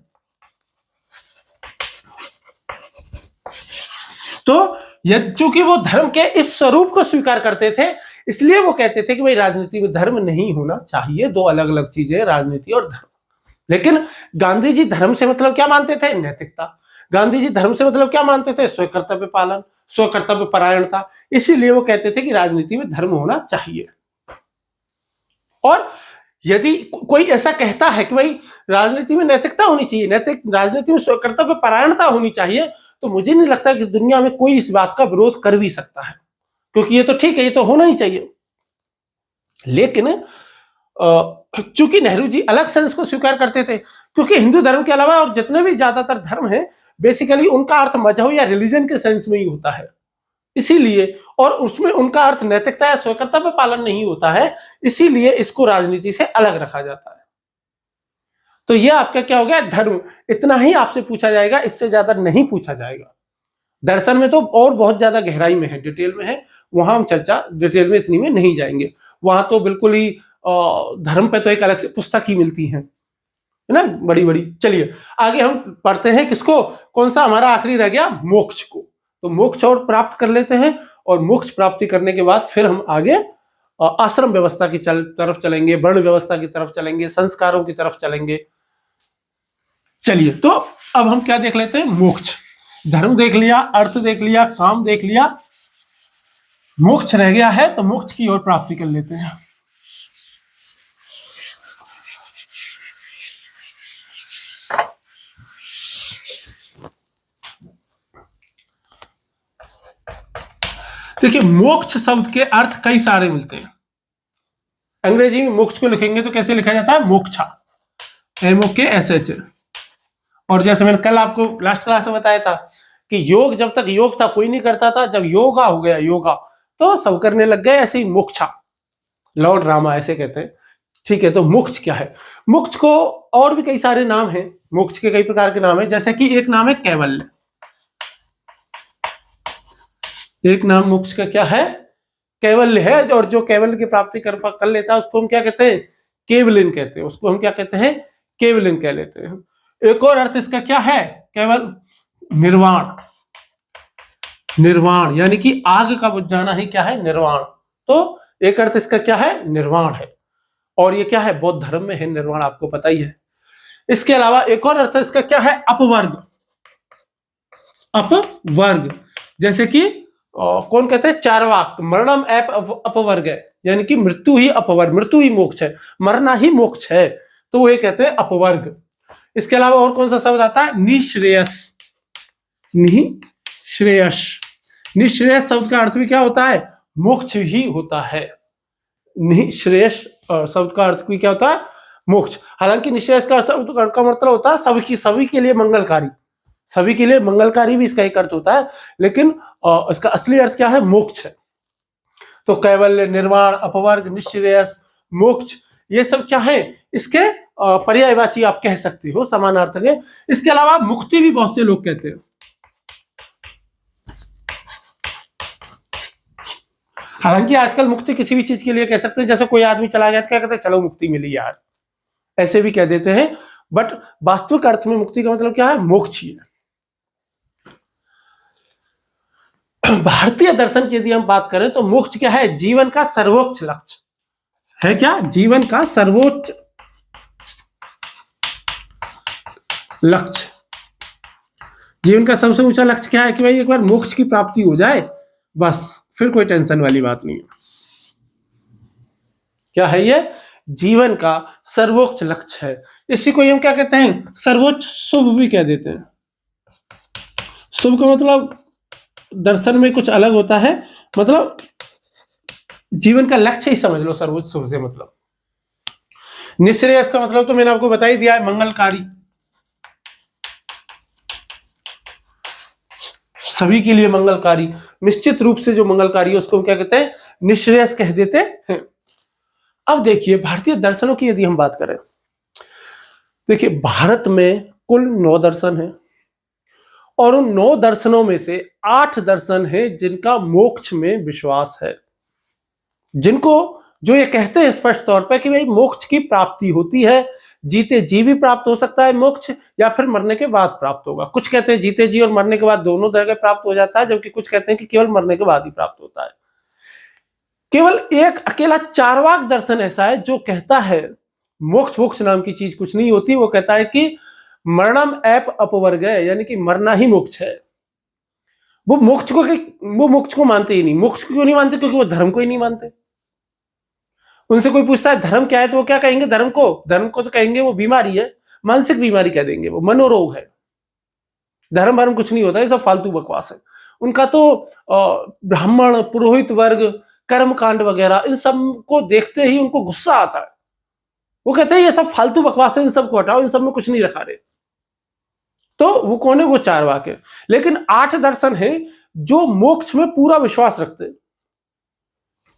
तो चूंकि वो धर्म के इस स्वरूप को स्वीकार करते थे, इसलिए वो कहते थे कि भाई राजनीति में धर्म नहीं होना चाहिए, दो अलग अलग चीजें, राजनीति और धर्म। लेकिन गांधी जी धर्म से मतलब क्या मानते थे? नैतिकता। गांधी जी धर्म से मतलब क्या मानते थे? स्व कर्तव्य पालन, स्व कर्तव्य परायणता। इसीलिए वो कहते थे कि राजनीति में धर्म होना चाहिए। और यदि कोई ऐसा कहता है कि भाई राजनीति में नैतिकता होनी चाहिए, नैतिक राजनीति में स्व कर्तव्य परायणता होनी चाहिए, तो मुझे नहीं लगता कि दुनिया में कोई इस बात का विरोध कर भी सकता है, क्योंकि ये तो ठीक है, ये तो होना ही चाहिए। लेकिन चूंकि नेहरू जी अलग सेंस को स्वीकार करते थे, क्योंकि हिंदू धर्म के अलावा और जितने भी ज्यादातर धर्म हैं, बेसिकली उनका अर्थ मजहब या रिलीजन के सेंस में ही होता है। इसीलिए, और उसमें उनका अर्थ नैतिकता या स्वकर्तव्य पालन नहीं होता है, इसीलिए इसको राजनीति से अलग रखा जाता है। तो यह आपका क्या हो गया? धर्म। इतना ही आपसे पूछा जाएगा, इससे ज्यादा नहीं पूछा जाएगा। दर्शन में तो और बहुत ज्यादा गहराई में है, डिटेल में है, वहां हम चर्चा डिटेल में इतनी में नहीं जाएंगे। वहां तो बिल्कुल ही धर्म पे तो एक अलग से पुस्तक ही मिलती है ना, बड़ी बड़ी। चलिए आगे हम पढ़ते हैं किसको, कौन सा हमारा आखिरी रह गया? मोक्ष को। तो मोक्ष और प्राप्त कर लेते हैं, और मोक्ष प्राप्ति करने के बाद फिर हम आगे आश्रम व्यवस्था की तरफ चलेंगे, वर्ण व्यवस्था की तरफ चलेंगे, संस्कारों की तरफ चलेंगे। चलिए, तो अब हम क्या देख लेते हैं? मोक्ष। धर्म देख लिया, अर्थ देख लिया, काम देख लिया, मोक्ष रह गया है, तो मोक्ष की ओर प्राप्ति कर लेते हैं। देखिए, मोक्ष शब्द के अर्थ कई सारे मिलते हैं। अंग्रेजी में मोक्ष को लिखेंगे तो कैसे लिखा जाता है? मोक्षा, MOKSH। और जैसे मैंने कल आपको लास्ट क्लास में बताया था कि योग, जब तक योग था कोई नहीं करता था, जब योगा हो गया, योगा तो सब करने लग गए। ऐसे ही मोक्षा, लॉर्ड रामा ऐसे कहते हैं। ठीक है, तो मोक्ष क्या है? मोक्ष को और भी कई सारे नाम हैं, मोक्ष के कई प्रकार के नाम हैं। जैसे कि एक नाम है कैवल्य। एक नाम मोक्ष का क्या है? कैवल्य है। और जो कैवल्य की प्राप्ति कर लेता है उसको हम क्या कहते हैं? केवलिन कहते हैं। उसको हम क्या कहते हैं? केवलिन कह लेते हैं। एक और अर्थ इसका क्या है? केवल निर्वाण। निर्वाण यानी कि आग का बुझ जाना ही क्या है? निर्वाण। तो एक अर्थ इसका क्या है? निर्वाण है। और ये क्या है? बौद्ध धर्म में है निर्वाण, आपको पता ही है। इसके अलावा एक और अर्थ इसका क्या है? अपवर्ग। अपवर्ग, जैसे कि कौन कहते हैं? चार्वाक, मरणम अपवर्ग है, यानी कि मृत्यु ही अपवर्ग, मृत्यु ही मोक्ष है, मरना ही मोक्ष है, तो वो ये कहते हैं अपवर्ग। इसके अलावा और कौन सा शब्द आता है? निःश्रेयस। निःश्रेयस, निःश्रेयस शब्द का अर्थ भी क्या होता है? मोक्ष ही होता है। निःश्रेयस शब्द का अर्थ भी क्या होता है? मोक्ष। हालांकि निःश्रेयस का शब्द का मतलब होता है सभी के लिए मंगलकारी, सभी के लिए मंगलकारी भी इसका एक अर्थ होता है, लेकिन इसका असली अर्थ क्या है? मोक्ष है। तो कैवल्य, निर्वाण, अपवर्ग, निःश्रेयस, मोक्ष, ये सब क्या है? इसके पर्यायवाची आप कह सकते हो, समानार्थक है। इसके अलावा मुक्ति भी बहुत से लोग कहते हैं। हालांकि आजकल मुक्ति किसी भी चीज के लिए कह सकते हैं। जैसे कोई आदमी चला गया तो क्या कहते हैं? चलो मुक्ति मिली यार, ऐसे भी कह देते हैं। बट वास्तविक अर्थ में मुक्ति का मतलब क्या है? मोक्ष ही है। भारतीय दर्शन की यदि हम बात करें तो मोक्ष क्या है? जीवन का सर्वोच्च लक्ष्य है। क्या? जीवन का सर्वोच्च लक्ष्य। जीवन का सबसे ऊंचा लक्ष्य क्या है? कि भाई एक बार मोक्ष की प्राप्ति हो जाए, बस फिर कोई टेंशन वाली बात नहीं है। क्या है ये? जीवन का सर्वोच्च लक्ष्य है। इसी को हम क्या कहते हैं? सर्वोच्च शुभ भी कह देते हैं। शुभ का मतलब दर्शन में कुछ अलग होता है, मतलब जीवन का लक्ष्य ही समझ लो सर्वोच्च शुभ से मतलब। निःश्रेयस का मतलब तो मैंने आपको बता ही दिया है, मंगलकारी, सभी के लिए मंगलकारी। निश्चित रूप से जो मंगलकारी है उसको क्या कहते हैं? निःश्रेयस कह देते हैं। अब देखिए भारतीय दर्शनों की यदि हम बात करें, देखिए भारत में कुल 9 दर्शन हैं और उन 9 दर्शनों में से 8 दर्शन हैं जिनका मोक्ष में विश्वास है, जिनको जो ये कहते हैं स्पष्ट तौर पर कि भाई मोक्ष की प्राप्ति होती है, जीते जी भी प्राप्त हो सकता है मोक्ष, या फिर मरने के बाद प्राप्त होगा। कुछ कहते हैं जीते जी और मरने के बाद दोनों जगह प्राप्त हो जाता है, जबकि कुछ कहते हैं कि केवल मरने के बाद ही प्राप्त होता है। केवल एक अकेला चार्वाक दर्शन ऐसा है जो कहता है मोक्ष मोक्ष नाम की चीज कुछ नहीं होती। वो कहता है कि मरणम ऐप अपवर्गय, यानी कि मरना ही मोक्ष है। वो मोक्ष को मानते ही नहीं। मोक्ष को क्यों नहीं मानते? क्योंकि वो धर्म को ही नहीं मानते। उनसे कोई पूछता है धर्म क्या है, तो वो क्या कहेंगे? धर्म को तो कहेंगे वो बीमारी है, मानसिक बीमारी कह देंगे, वो मनोरोग है। धर्म कुछ नहीं होता, ये सब फालतू बकवास है। उनका तो ब्राह्मण, पुरोहित वर्ग, कर्म कांड वगैरह इन सब को देखते ही उनको गुस्सा आता है। वो कहते हैं ये सब फालतू बकवास है, इन सब को हटाओ, इन सब में कुछ नहीं रखा रहे। तो वो कौन है? वो चार्वाक है। लेकिन 8 दर्शन है जो मोक्ष में पूरा विश्वास रखते हैं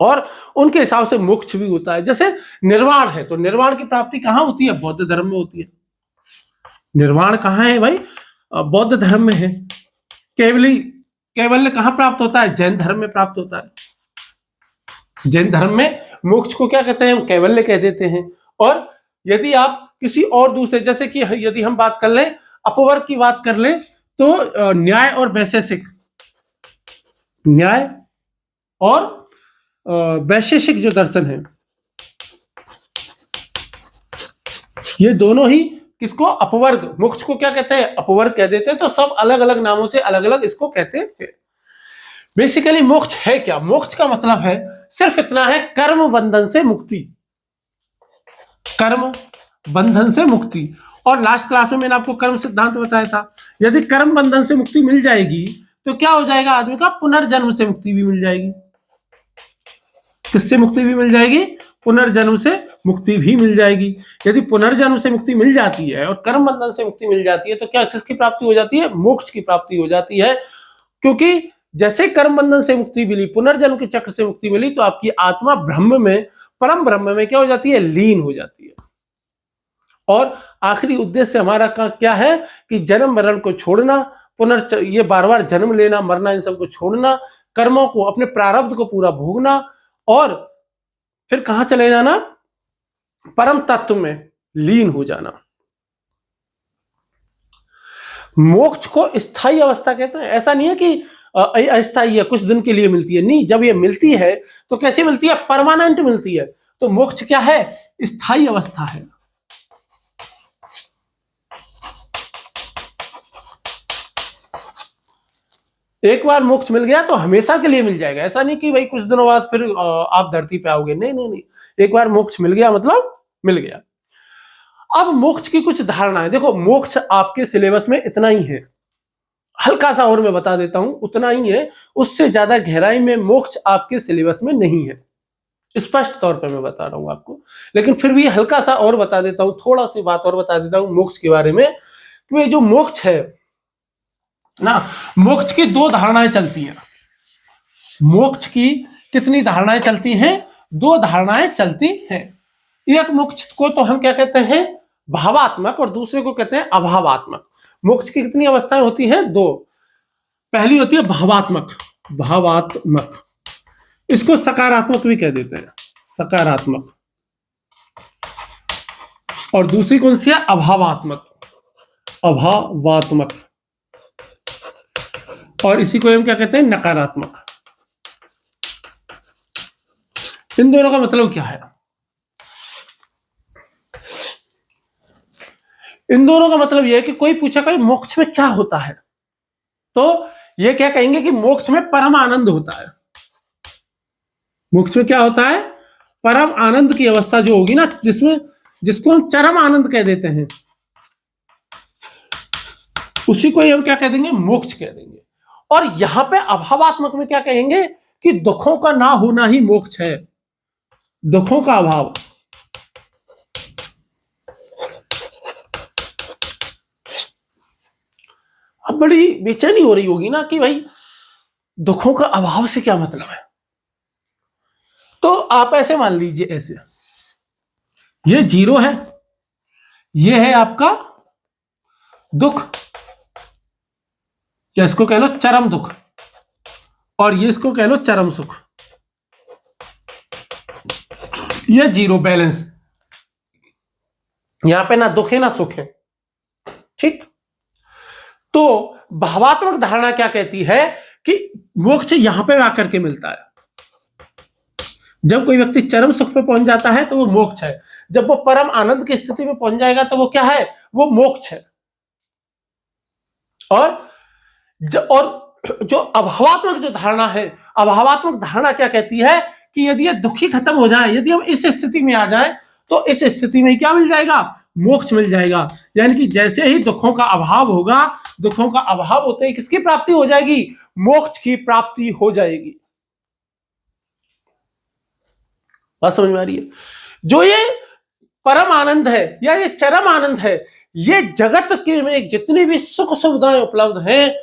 और उनके हिसाब से मोक्ष भी होता है। जैसे निर्वाण है, तो निर्वाण की प्राप्ति कहां होती है? बौद्ध धर्म में होती है। निर्वाण कहां है भाई? बौद्ध धर्म में है। कैवल्य कहां प्राप्त होता है? जैन धर्म में प्राप्त होता है। जैन धर्म में मोक्ष को क्या कहते हैं? हम कैवल्य कह देते हैं। और यदि आप किसी और दूसरे, जैसे कि यदि हम बात कर लें, अपवर्ग की बात कर लें, तो न्याय और वैशेषिक, न्याय और वैशेषिक जो दर्शन है, ये दोनों ही किसको? अपवर्ग, मोक्ष को क्या कहते हैं? अपवर्ग कह देते हैं। तो सब अलग अलग नामों से अलग अलग इसको कहते हैं। बेसिकली मोक्ष है क्या? मोक्ष का मतलब है सिर्फ इतना है, कर्म बंधन से मुक्ति। कर्म बंधन से मुक्ति। और लास्ट क्लास में मैंने आपको कर्म सिद्धांत बताया था। यदि कर्म बंधन से मुक्ति मिल जाएगी तो क्या हो जाएगा आदमी का? पुनर्जन्म से मुक्ति भी मिल जाएगी। किससे मुक्ति भी मिल जाएगी? पुनर्जन्म से मुक्ति भी मिल जाएगी। यदि पुनर्जन्म से मुक्ति मिल जाती है और कर्म बंधन से मुक्ति मिल जाती है तो क्या किसकी प्राप्ति हो जाती है? मोक्ष की प्राप्ति हो जाती है। क्योंकि जैसे कर्म बंधन से मुक्ति मिली, पुनर्जन्म के चक्र से मुक्ति मिली, तो आपकी आत्मा ब्रह्म में, परम ब्रह्म में क्या हो जाती है? लीन हो जाती है। और आखिरी उद्देश्य हमारा का क्या है? कि जन्म मरण को छोड़ना, ये बार बार जन्म लेना, मरना, इन सबको छोड़ना, कर्मों को, अपने प्रारब्ध को पूरा भोगना और फिर कहां चले जाना? परम तत्व में लीन हो जाना। मोक्ष को स्थायी अवस्था कहते हैं। ऐसा नहीं है कि अस्थायी है, कुछ दिन के लिए मिलती है, नहीं। जब ये मिलती है तो कैसी मिलती है? परमानेंट मिलती है। तो मोक्ष क्या है? स्थायी अवस्था है। एक बार मोक्ष मिल गया तो हमेशा के लिए मिल जाएगा। ऐसा नहीं कि भाई कुछ दिनों बाद फिर आप धरती पे आओगे, नहीं नहीं नहीं। एक बार मोक्ष मिल गया मतलब मिल गया। अब मोक्ष की कुछ धारणाएं देखो। मोक्ष आपके सिलेबस में इतना ही है, हल्का सा और मैं बता देता हूं, उतना ही है। उससे ज्यादा गहराई में मोक्ष आपके सिलेबस में नहीं है, स्पष्ट तौर पर मैं बता रहा हूं आपको। लेकिन फिर भी हल्का सा और बता देता हूं, थोड़ा सी बात और बता देता हूं मोक्ष के बारे में। कि जो मोक्ष है ना, मोक्ष की 2 धारणाएं चलती हैं। मोक्ष की कितनी धारणाएं चलती हैं? 2 धारणाएं चलती हैं। एक मोक्ष को तो हम क्या कहते हैं? भावात्मक, और दूसरे को कहते हैं अभावात्मक। मोक्ष की कितनी अवस्थाएं होती हैं? 2। पहली होती है भावात्मक। भावात्मक, इसको सकारात्मक भी कह देते हैं। सकारात्मक, और दूसरी कौन सी है? अभावात्मक। अभावात्मक। और इसी को हम क्या कहते हैं? नकारात्मक। इन दोनों का मतलब क्या है? इन दोनों का मतलब यह है कि कोई पूछा कि मोक्ष में क्या होता है, तो ये क्या कहेंगे कि मोक्ष में परम आनंद होता है। मोक्ष में क्या होता है? परम आनंद की अवस्था जो होगी ना, जिसको हम चरम आनंद कह देते हैं, उसी को हम क्या कह देंगे? मोक्ष कह देंगे। और यहां पे अभावात्मक में क्या कहेंगे कि दुखों का ना होना ही मोक्ष है, दुखों का अभाव। अब बड़ी बेचैनी हो रही होगी ना कि भाई दुखों का अभाव से क्या मतलब है। तो आप ऐसे मान लीजिए, ऐसे ये 0 है, ये है आपका दुख, या इसको कह लो चरम दुख, और ये इसको कह लो चरम सुख। ये 0 बैलेंस, यहां पे ना दुख है ना सुख है। ठीक। तो भावात्मक धारणा क्या कहती है कि मोक्ष यहां पे आकर के मिलता है। जब कोई व्यक्ति चरम सुख पे पहुंच जाता है तो वो मोक्ष है, जब वो परम आनंद की स्थिति में पहुंच जाएगा तो वो क्या है? वो मोक्ष है। और जो अभावात्मक जो धारणा है, अभावात्मक धारणा क्या कहती है कि यदि ये दुखी खत्म हो जाए, यदि हम इस स्थिति में आ जाए, तो इस स्थिति में क्या मिल जाएगा? मोक्ष मिल जाएगा। यानी कि जैसे ही दुखों का अभाव होगा, दुखों का अभाव होते ही किसकी प्राप्ति हो जाएगी? मोक्ष की प्राप्ति हो जाएगी। बात समझ में आ रही है? जो ये परम आनंद है या ये चरम आनंद है, ये जगत के में जितनी भी सुख सुविधाएं उपलब्ध हैं,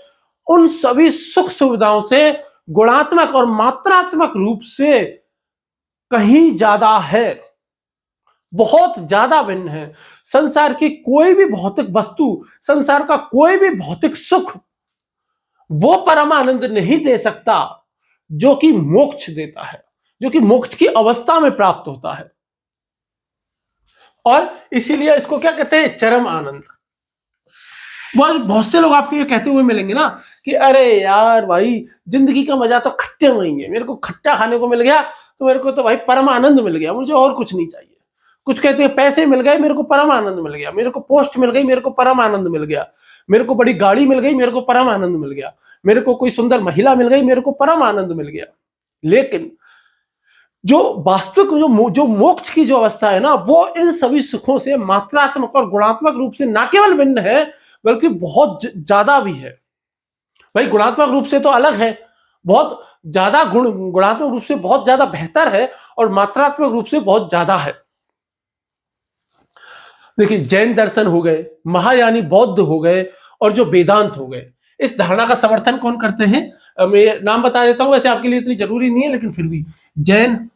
उन सभी सुख सुविधाओं से गुणात्मक और मात्रात्मक रूप से कहीं ज्यादा है, बहुत ज्यादा भिन्न है। संसार की कोई भी भौतिक वस्तु, संसार का कोई भी भौतिक सुख वो परम आनंद नहीं दे सकता जो कि मोक्ष देता है, जो कि मोक्ष की अवस्था में प्राप्त होता है। और इसीलिए इसको क्या कहते हैं? चरम आनंद। बहुत से लोग आपको ये कहते हुए मिलेंगे ना कि अरे यार भाई, जिंदगी का मजा तो खट्टे में ही है, मेरे को खट्टा खाने को मिल गया तो मेरे को तो भाई परम आनंद मिल गया, मुझे और कुछ नहीं चाहिए। कुछ कहते हैं पैसे मिल गए, मेरे को परम आनंद मिल गया, मेरे को पोस्ट मिल गई, मेरे को परम आनंद मिल गया, मेरे को बड़ी गाड़ी मिल गई, मेरे को परम आनंद मिल गया, मेरे को कोई सुंदर महिला मिल गई, मेरे को परम आनंद मिल गया। लेकिन जो वास्तविक जो मोक्ष की जो अवस्था है ना, वो इन सभी सुखों से मात्रात्मक और गुणात्मक रूप से ना केवल भिन्न है, बल्कि बहुत ज्यादा भी है। भाई गुणात्मक रूप से तो अलग है, बहुत ज्यादा गुणात्मक रूप से बहुत ज्यादा बेहतर है, और मात्रात्मक रूप से बहुत ज्यादा है। देखिए, जैन दर्शन हो गए, महायानी बौद्ध हो गए, और जो वेदांत हो गए, इस धारणा का समर्थन कौन करते हैं? मैं नाम बता देता हूं, वैसे आपके लिए इतनी जरूरी नहीं है, लेकिन फिर भी जैन,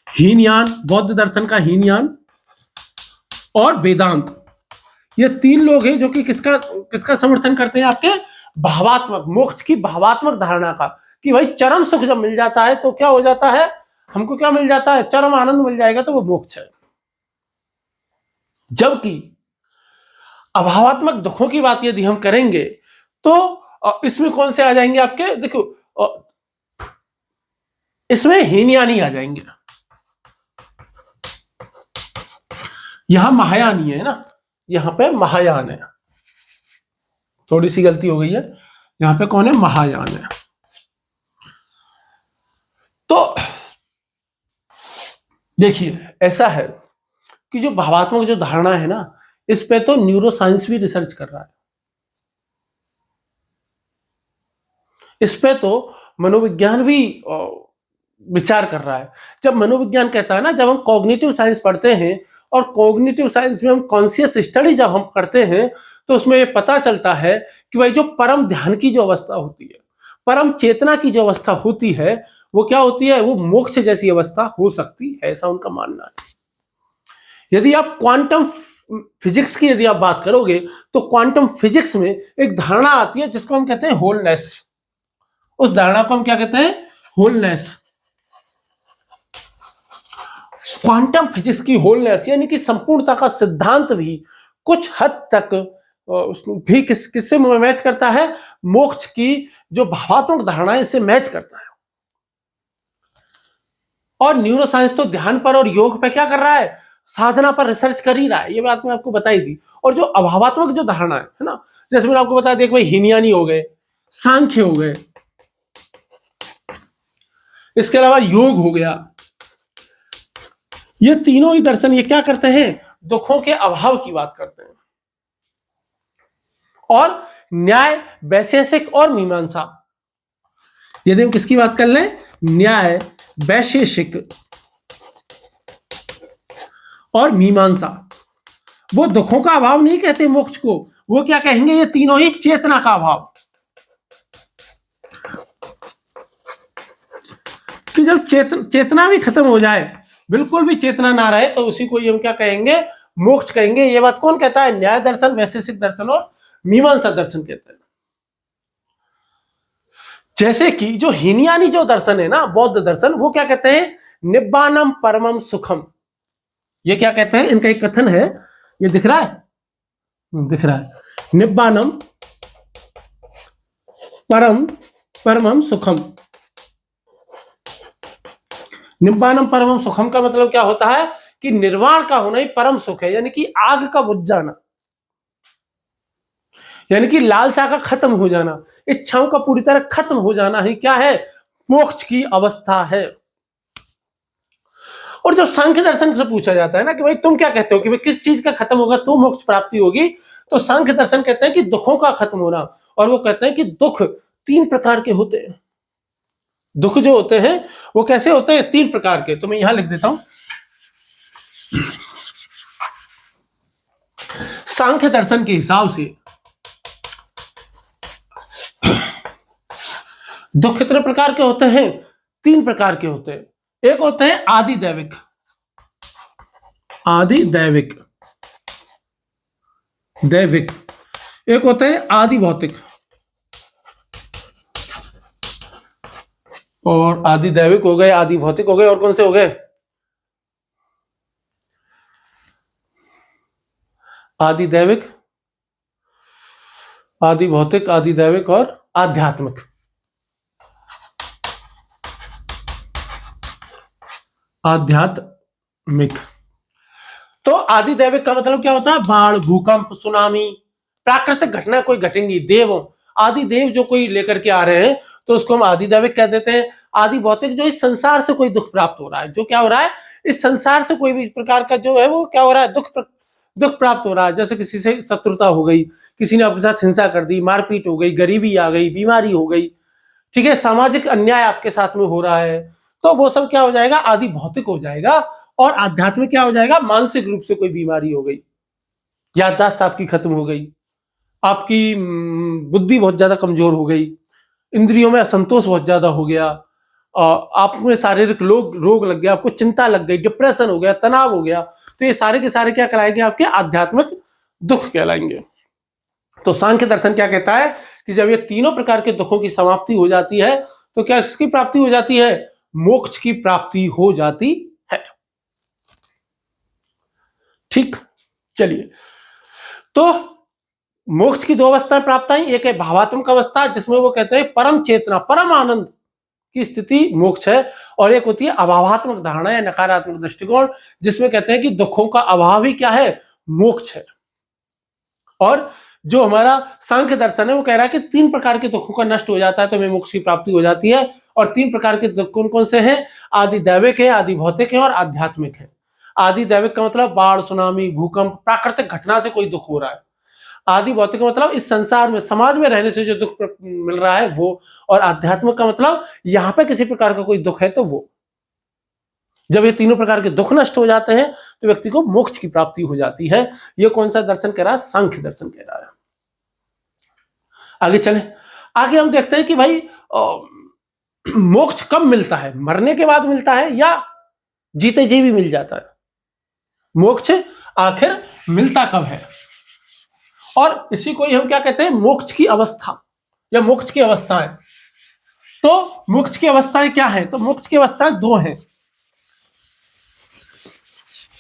हीनयान, बौद्ध दर्शन का हीनयान, और वेदांत, ये 3 लोग हैं जो कि किसका समर्थन करते हैं? आपके भावात्मक मोक्ष की भावात्मक धारणा का, कि भाई चरम सुख जब मिल जाता है तो क्या हो जाता है? हमको क्या मिल जाता है? चरम आनंद मिल जाएगा, तो वो मोक्ष है। जबकि अभावात्मक दुखों की बात यदि हम करेंगे तो इसमें कौन से आ जाएंगे आपके? देखो, इसमें हीनयानी आ जाएंगे। यहां महायानी है ना, यहां पे महायान है, थोड़ी सी गलती हो गई है, यहां पे कौन है? महायान है। तो देखिए, ऐसा है कि जो भावात्मक जो धारणा है ना, इस पे तो न्यूरोसाइंस भी रिसर्च कर रहा है, इस पे तो मनोविज्ञान भी विचार कर रहा है। जब मनोविज्ञान कहता है ना, जब हम कॉग्निटिव साइंस पढ़ते हैं और कॉग्निटिव साइंस में हम कॉन्शियस स्टडी जब हम करते हैं, तो उसमें ये पता चलता है कि भाई जो परम ध्यान की जो अवस्था होती है, परम चेतना की जो अवस्था होती है, वो क्या होती है? वो मोक्ष जैसी अवस्था हो सकती है, ऐसा उनका मानना है। यदि आप क्वांटम फिजिक्स की यदि आप बात करोगे, तो क्वांटम फिजिक्स में एक धारणा आती है जिसको हम कहते हैं होलनेस। उस धारणा को हम क्या कहते हैं? होलनेस। क्वांटम फिजिक्स की होलनेस यानी कि संपूर्णता का सिद्धांत भी कुछ हद तक भी किससे मैच करता है, मोक्ष की जो भावात्मक धारणा है इससे मैच करता है। और न्यूरोसाइंस तो ध्यान पर और योग पर क्या कर रहा है, साधना पर रिसर्च कर ही रहा है, ये बात मैं आपको बताई थी। और जो अभावात्मक जो धारणा है ना, जैसे मैंने आपको बताया देख भाई, हीनयानी हो गए, सांख्य हो गए, इसके अलावा योग हो गया, ये तीनों ही दर्शन ये क्या करते हैं, दुखों के अभाव की बात करते हैं। और न्याय, वैशेषिक और मीमांसा, यदि हम किसकी बात कर लें, न्याय, वैशेषिक और मीमांसा, वो दुखों का अभाव नहीं कहते मोक्ष को, वो क्या कहेंगे, ये तीनों ही चेतना का अभाव। कि जब चेतना भी खत्म हो जाए, बिल्कुल भी चेतना ना रहे, तो उसी को हम क्या कहेंगे, मोक्ष कहेंगे। ये बात कौन कहता है, न्याय दर्शन, वैशेषिक दर्शन और मीमांसा दर्शन कहते हैं। जैसे कि जो हीनयानी जो दर्शन है ना, बौद्ध दर्शन, वो क्या कहते हैं, निब्बानम परमम सुखम। ये क्या कहते हैं, इनका एक कथन है, ये दिख रहा है, दिख रहा है, निब्बानम परमम सुखम। निब्बानम परमम सुखम का मतलब क्या होता है कि निर्वाण का होना ही परम सुख है, यानी कि आग का बुझ जाना, यानी कि लालसा का खत्म हो जाना, इच्छाओं का पूरी तरह खत्म हो जाना ही क्या है, मोक्ष की अवस्था है। और जब सांख्य दर्शन से पूछा जाता है ना कि भाई तुम क्या कहते हो कि भाई किस चीज का खत्म होगा तो मोक्ष प्राप्ति होगी, तो सांख्य दर्शन कहते हैं कि दुखों का खत्म होना। और वो कहते हैं कि दुख 3 प्रकार के होते हैं। दुख जो होते हैं वो कैसे होते हैं, 3 प्रकार के, तो मैं यहां लिख देता हूं। सांख्य दर्शन के हिसाब से दुख कितने प्रकार के होते हैं, 3 प्रकार के होते हैं। एक होते हैं आदि दैविक, आदि दैविक, दैविक। एक होते हैं आदि भौतिक, और आदि दैविक हो गए, आदि भौतिक हो गए, और कौन से हो गए, आदि दैविक, आदि भौतिक, आदि दैविक और आध्यात्मिक। आध्यात्मिक। तो आदि दैविक का मतलब क्या होता है, बाढ़, भूकंप, सुनामी, प्राकृतिक घटना कोई घटेंगी, देव, आदि देव जो कोई लेकर के आ रहे हैं, तो उसको हम आदि दैविक कह देते हैं। आदि भौतिक, जो इस संसार से कोई दुख प्राप्त हो रहा है, जो क्या हो रहा है, इस संसार से कोई भी प्रकार का जो है वो क्या हो रहा है, दुख प्राप्त हो रहा है। जैसे किसी से शत्रुता हो गई, किसी ने आपके साथ हिंसा कर दी, मारपीट हो गई, गरीबी आ गई, बीमारी हो गई, ठीक है, सामाजिक अन्याय आपके साथ में हो रहा है, तो वो सब क्या हो जाएगा, आदि भौतिक हो जाएगा। और आध्यात्मिक क्या हो जाएगा, मानसिक रूप से कोई बीमारी हो गई, याददाश्त आपकी खत्म हो गई, आपकी बुद्धि बहुत ज्यादा कमजोर हो गई, इंद्रियों में असंतोष बहुत ज्यादा हो गया, आप में शारीरिक रोग लग गया, आपको चिंता लग गई, डिप्रेशन हो गया, तनाव हो गया, तो ये सारे के सारे क्या कहलाएंगे, आपके आध्यात्मिक दुख कहलाएंगे। तो सांख्य दर्शन क्या कहता है कि जब ये तीनों प्रकार के दुखों की समाप्ति हो जाती है, तो क्या इसकी प्राप्ति हो जाती है, मोक्ष की प्राप्ति हो जाती है। ठीक, चलिए, तो मोक्ष की 2 अवस्थाएं प्राप्त आई, एक है भावात्मक अवस्था, जिसमें वो कहते हैं परम चेतना, परम आनंद की स्थिति मोक्ष है, और एक होती है अभावात्मक धारणा या नकारात्मक दृष्टिकोण, जिसमें कहते हैं कि दुखों का अभाव ही क्या है, मोक्ष है। और जो हमारा सांख्य दर्शन है वो कह रहा है कि 3 प्रकार के दुखों का नष्ट हो जाता है तो हमें मोक्ष की प्राप्ति हो जाती है। और 3 प्रकार के दुख कौन कौन से हैं, आदि दैविक है, आदि भौतिक है और आध्यात्मिक है। आदि दैविक का मतलब बाढ़, सुनामी, भूकंप, प्राकृतिक घटना से कोई दुख हो रहा है। आदि भौतिक का मतलब इस संसार में, समाज में रहने से जो दुख मिल रहा है वो। और आध्यात्मिक का मतलब यहाँ पे किसी प्रकार का कोई दुख है तो वो। जब ये तीनों प्रकार के दुख नष्ट हो जाते हैं तो व्यक्ति को मोक्ष की प्राप्ति हो जाती है। ये कौन सा दर्शन कह रहा है, सांख्य दर्शन कह रहा है। आगे चले, आगे हम देखते हैं कि भाई मोक्ष कब मिलता है, मरने के बाद मिलता है या जीते जी भी मिल जाता है, मोक्ष आखिर मिलता कब है। और इसी को हम क्या कहते हैं, मोक्ष की अवस्था या मोक्ष की अवस्थाएं। तो मोक्ष की अवस्थाएं क्या है, तो मोक्ष की अवस्थाएं 2 हैं।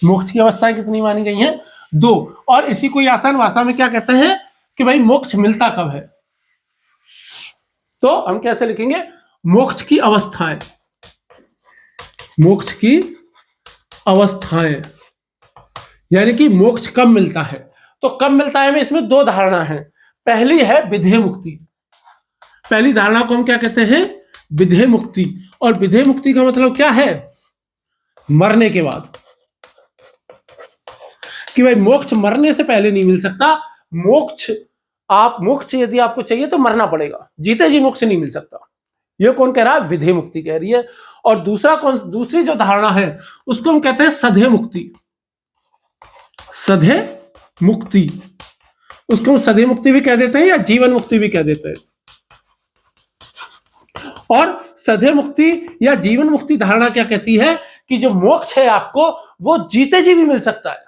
मोक्ष की अवस्थाएं कितनी मानी गई हैं? 2। और इसी को आसान भाषा में क्या कहते हैं कि भाई मोक्ष मिलता कब है? तो हम कैसे लिखेंगे? मोक्ष की अवस्थाएं, मोक्ष की अवस्थाएं, यानी कि मोक्ष कब मिलता है। तो कब मिलता है में इसमें 2 धारणा है। पहली है विधेय मुक्ति। पहली धारणा को हम क्या कहते हैं? विधेय मुक्ति। और विधेय मुक्ति का मतलब क्या है? मरने के बाद, कि भाई मोक्ष मरने से पहले नहीं मिल सकता। मोक्ष यदि आपको चाहिए तो मरना पड़ेगा, जीते जी मोक्ष नहीं मिल सकता। ये कौन कह रहा है? विधेय मुक्ति कह रही है। और दूसरी जो धारणा है उसको हम कहते हैं सधेय मुक्ति। सधेय मुक्ति, उसको हम सधेय मुक्ति भी कह देते हैं या जीवन मुक्ति भी कह देते हैं। और सधेय मुक्ति या जीवन मुक्ति धारणा क्या कहती है कि जो मोक्ष है आपको वो जीते जी भी मिल सकता है।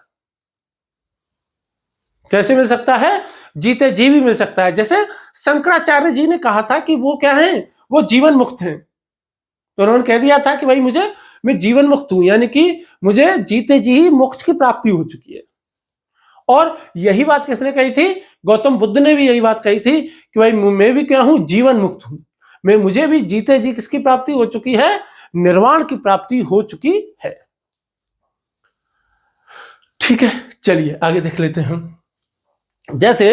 कैसे मिल सकता है? जीते जी भी मिल सकता है। जैसे शंकराचार्य जी ने कहा था कि वो क्या है? वो जीवन मुक्त हैं। तो उन्होंने कह दिया था कि भाई मैं जीवन मुक्त हूं, यानी कि मुझे जीते जी ही मोक्ष की प्राप्ति हो चुकी है। और यही बात किसने कही थी? गौतम बुद्ध ने भी यही बात कही थी कि भाई मैं भी क्या हूं? जीवन मुक्त हूं। मुझे भी जीते जी किसकी प्राप्ति हो चुकी है? निर्वाण की प्राप्ति हो चुकी है। ठीक है, चलिए आगे देख लेते हैं। जैसे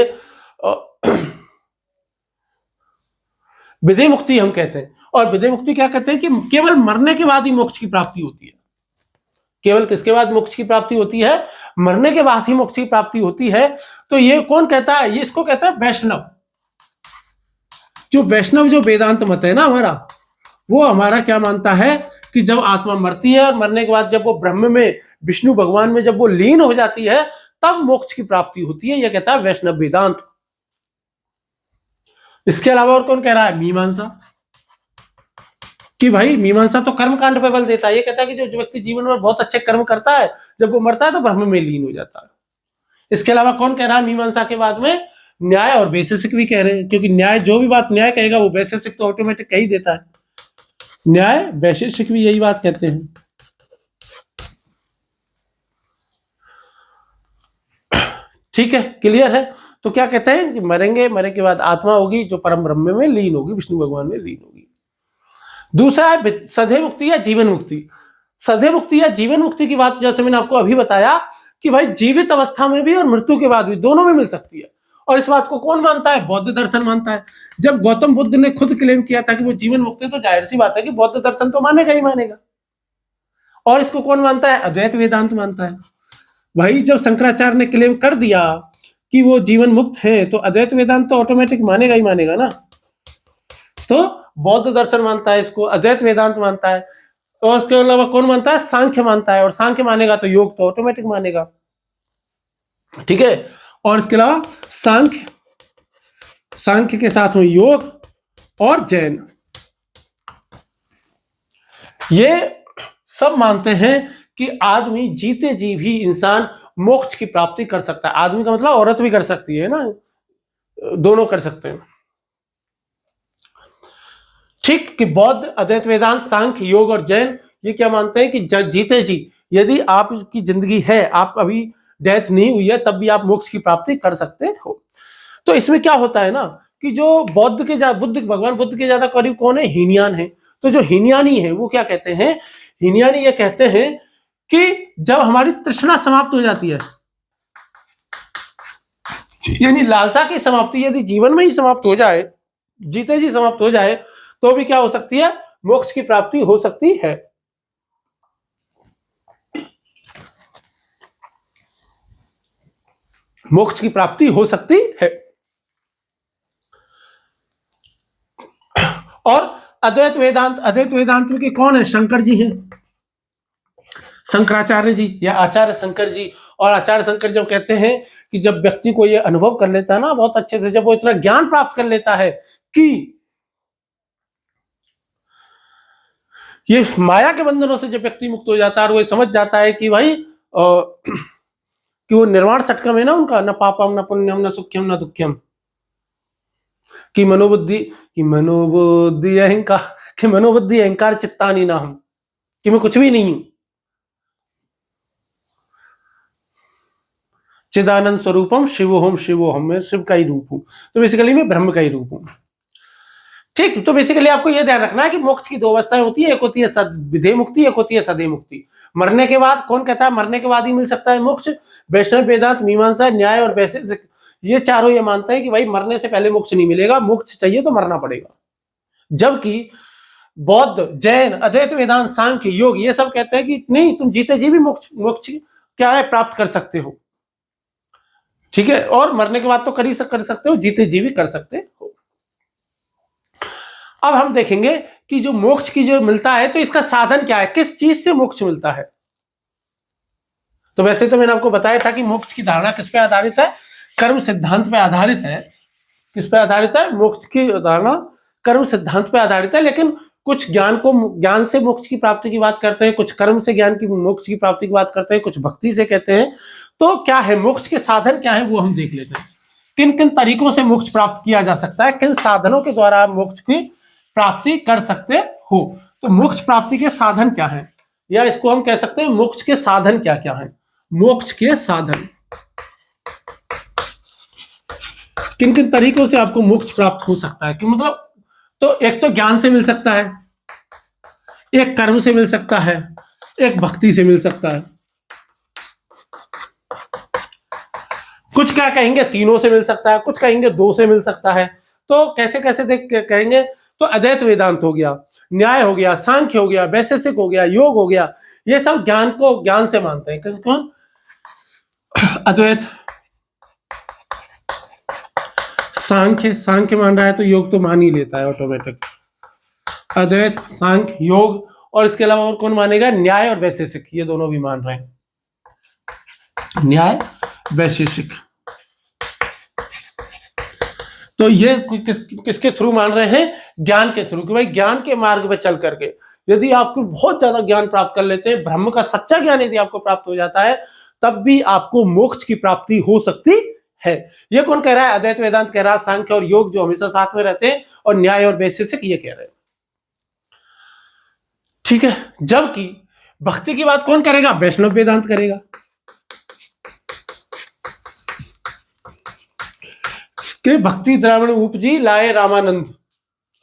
विधेय मुक्ति हम कहते हैं, और विधेय मुक्ति क्या कहते हैं कि केवल मरने के बाद ही मोक्ष की प्राप्ति होती है। केवल किसके बाद मोक्ष की प्राप्ति होती है? मरने के बाद ही मोक्ष की प्राप्ति होती है। तो ये कौन कहता है? ये इसको कहता है वैष्णव। जो वेदांत मत है ना हमारा, वो हमारा क्या मानता है कि जब आत्मा मरती है और मरने के बाद जब वो ब्रह्म में, विष्णु भगवान में जब वो लीन हो जाती है तब मोक्ष की प्राप्ति होती है। यह कहता है वैष्णव वेदांत। इसके अलावा और कौन कह रहा है? मीमांसा। कि भाई मीमांसा तो कर्म कांड पे बल देता है। ये कहता है कि जो व्यक्ति जीवन में बहुत अच्छे कर्म करता है जब वो मरता है तो ब्रह्म में लीन हो जाता है। इसके अलावा कौन कह रहा है मीमांसा के बाद में? न्याय और वैशेषिक भी कह रहे हैं, क्योंकि न्याय जो भी बात न्याय कहेगा वो वैशेषिक तो ऑटोमेटिक कह ही देता है। न्याय वैशेषिक भी यही बात कहते हैं। ठीक है, क्लियर है? तो क्या कहते हैं कि मरेंगे, मरने के बाद आत्मा होगी जो परम ब्रह्म में लीन होगी, विष्णु भगवान में लीन होगी। दूसरा है सधेय मुक्ति या जीवन मुक्ति। सधेय मुक्ति या जीवन मुक्ति की बात जैसे मैंने आपको अभी बताया कि भाई जीवित अवस्था में भी और मृत्यु के बाद भी दोनों में मिल सकती है। और इस बात को कौन मानता है? बौद्ध दर्शन मानता है। जब गौतम बुद्ध ने खुद क्लेम किया था कि वो जीवन मुक्त है तो जाहिर सी बात है कि बौद्ध दर्शन तो मानेगा ही मानेगा। और इसको कौन मानता है? अद्वैत वेदांत मानता है। भाई जब शंकराचार्य ने क्लेम कर दिया कि वो जीवन मुक्त है तो अद्वैत वेदांत तो ऑटोमेटिक मानेगा ही मानेगा ना। तो बौद्ध दर्शन मानता है इसको, अद्वैत वेदांत मानता है। और उसके अलावा कौन मानता है? सांख्य मानता है। और सांख्य मानेगा तो योग तो ऑटोमेटिक मानेगा। ठीक है। और इसके अलावा सांख्य के साथ में योग और जैन, ये सब मानते हैं कि आदमी जीते जी भी इंसान मोक्ष की प्राप्ति कर सकता है। आदमी का मतलब औरत भी कर सकती है ना, दोनों कर सकते हैं। ठीक कि बौद्ध, अद्वैत वेदांत, सांख्य, योग और जैन ये क्या मानते हैं कि जीते जी यदि आपकी जिंदगी है, आप अभी डेथ नहीं हुई है, तब भी आप मोक्ष की प्राप्ति कर सकते हो। तो इसमें क्या होता है ना कि जो भगवान बुद्ध के ज्यादा करीब कौन है? हीनयान है। तो जो हीनयानी है वो क्या कहते हैं? हीनयानी ये कहते हैं कि जब हमारी तृष्णा समाप्त हो जाती है, यानी लालसा की समाप्ति यदि जीवन में ही समाप्त हो जाए, जीते जी समाप्त हो जाए, तो भी क्या हो सकती है? मोक्ष की प्राप्ति हो सकती है। मोक्ष की प्राप्ति हो सकती है। और अद्वैत वेदांत में के कौन है? शंकर जी हैं, शंकराचार्य जी या आचार्य शंकर जी। और आचार्य शंकर जब कहते हैं कि जब व्यक्ति को ये अनुभव कर लेता है ना बहुत अच्छे से, जब वो इतना ज्ञान प्राप्त कर लेता है कि ये माया के बंधनों से जब व्यक्ति मुक्त हो जाता है और वो समझ जाता है कि भाई कि वो निर्वाण षटकम है ना उनका, न पापम न पुण्यम न सुख्यम न दुख्यम, कि मनोबुद्धि अहंकार चित्तानी ना हम, कि मैं कुछ भी नहीं हूं। चिदानंद स्वरूपम शिवोहम शिवोहम, मैं शिव का ही रूप हूं, तो बेसिकली मैं ब्रह्म का ही रूप हूं। ठीक, तो बेसिकली आपको यह ध्यान रखना है कि मोक्ष की दो अवस्थाएं होती है, एक होती है विधेय मुक्ति, एक होती है सदैव मुक्ति। मरने के बाद, कौन कहता है मरने के बाद ही मिल सकता है मोक्ष? वैष्णव, वेदांत, मीमांसा, न्याय और वैशेषिक, ये चारों ये मानते हैं कि भाई मरने से पहले मोक्ष नहीं मिलेगा, मोक्ष चाहिए तो मरना पड़ेगा। जबकि बौद्ध, जैन, अद्वैत वेदांत, सांख्य, योग, ये सब कहते हैं कि नहीं, तुम जीते जी भी मोक्ष क्या है प्राप्त कर सकते हो। ठीक है, और मरने के बाद तो कर सकते हो, जीते जी भी कर सकते हो। अब हम देखेंगे कि जो मोक्ष की जो मिलता है, तो इसका साधन क्या है, किस चीज से मोक्ष मिलता है। तो वैसे तो मैंने आपको बताया था कि मोक्ष की धारणा किस पे आधारित है, कर्म सिद्धांत पे आधारित है। किस पे आधारित है? मोक्ष की धारणा कर्म सिद्धांत पे आधारित है। लेकिन कुछ ज्ञान से मोक्ष की प्राप्ति की बात करते हैं, कुछ कर्म से ज्ञान की मोक्ष की प्राप्ति की बात करते हैं, कुछ भक्ति से कहते हैं। तो क्या है मोक्ष के साधन, क्या है वो हम देख लेते हैं। किन किन तरीकों से मोक्ष प्राप्त किया जा सकता है, किन साधनों के द्वारा आप मोक्ष की प्राप्ति कर सकते हो। तो मोक्ष प्राप्ति के साधन क्या है, या इसको हम कह सकते हैं मोक्ष के साधन क्या क्या है। मोक्ष के साधन, किन किन तरीकों से आपको मोक्ष प्राप्त हो सकता है, कि मतलब, तो एक तो ज्ञान से मिल सकता है, एक कर्म से मिल सकता है, एक भक्ति से मिल सकता है, कुछ क्या कहेंगे तीनों से मिल सकता है, कुछ कहेंगे दो से मिल सकता है। तो कैसे कैसे देख कहेंगे, तो अद्वैत वेदांत हो गया, न्याय हो गया, सांख्य हो गया, वैशेषिक हो गया, योग हो गया, ये सब ज्ञान से मानते हैं। किसको? अद्वैत, सांख्य मान रहा है तो योग तो मान ही लेता है ऑटोमेटिक। अद्वैत, सांख्य, योग, और इसके अलावा और कौन मानेगा? न्याय और वैशेषिक, ये दोनों भी मान रहे हैं, न्याय, वैशेषिक। तो ये किसके थ्रू मान रहे हैं? ज्ञान के थ्रू, कि भाई ज्ञान के मार्ग पे चल करके यदि आपको बहुत ज्यादा ज्ञान प्राप्त कर लेते हैं, ब्रह्म का सच्चा ज्ञान यदि आपको प्राप्त हो जाता है, तब भी आपको मोक्ष की प्राप्ति हो सकती है। ये कौन कह रहा है? अद्वैत वेदांत कह रहा है, सांख्य और योग जो हमेशा साथ में रहते हैं, और न्याय और वैशेषिक ये कह रहे हैं। ठीक है, जबकि भक्ति की बात कौन करेगा? वैष्णव वेदांत करेगा। कि भक्ति द्रावण उपजी लाए रामानंद,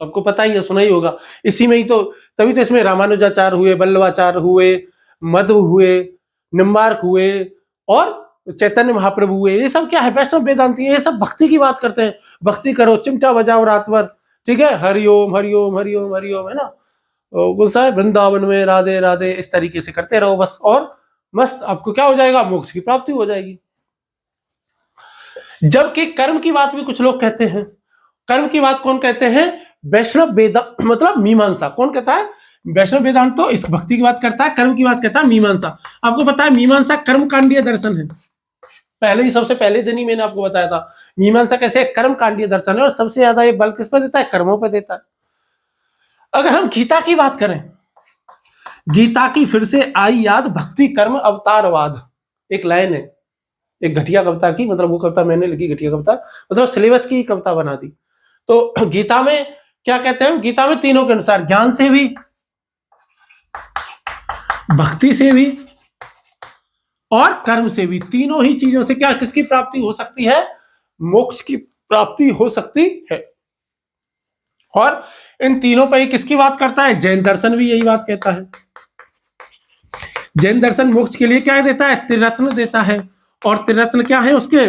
आपको पता ही है, सुना ही होगा। इसी में ही तो, तभी तो इसमें रामानुजाचार्य हुए, वल्लभाचार्य हुए, मध्व हुए, निम्बार्क हुए, और चैतन्य महाप्रभु हुए। ये सब क्या है? वैष्णव वेदांती, ये सब भक्ति की बात करते हैं। भक्ति करो, चिमटा बजाओ रात भर, ठीक है, हरिओम हरिओम हरिओम हरिओम, है ना, कौन सा है, वृंदावन में राधे राधे, इस तरीके से करते रहो बस, और मस्त आपको क्या हो जाएगा? मोक्ष की प्राप्ति हो जाएगी। जबकि कर्म की बात भी कुछ लोग कहते हैं। कर्म की बात कौन कहते हैं? वैष्णव वेदांत, मतलब मीमांसा। कौन कहता है? वैष्णव वेदांत तो इस भक्ति की बात करता है, कर्म की बात कहता है मीमांसा। आपको पता है मीमांसा कर्मकांडीय दर्शन है। पहले ही, सबसे पहले दिन ही मैंने आपको बताया था मीमांसा कैसे कर्मकांडीय दर्शन है, और सबसे ज्यादा ये बल किस पर देता है? कर्मों पर देता है। अगर हम गीता की बात करें, गीता की फिर से आई याद भक्ति कर्म अवतारवाद, एक लाइन है, एक घटिया कविता की, मतलब वो कविता मैंने लिखी, घटिया कविता, मतलब सिलेबस की कविता बना दी। तो गीता में क्या कहते हैं? गीता में तीनों के अनुसार, ज्ञान से भी, भक्ति से भी, और कर्म से भी, तीनों ही चीजों से क्या, किसकी प्राप्ति हो सकती है? मोक्ष की प्राप्ति हो सकती है। और इन तीनों पर किसकी बात करता है? जैन दर्शन भी यही बात कहता है। जैन दर्शन मोक्ष के लिए क्या देता है? त्रिरत्न देता है। और त्रिरत्न क्या है उसके?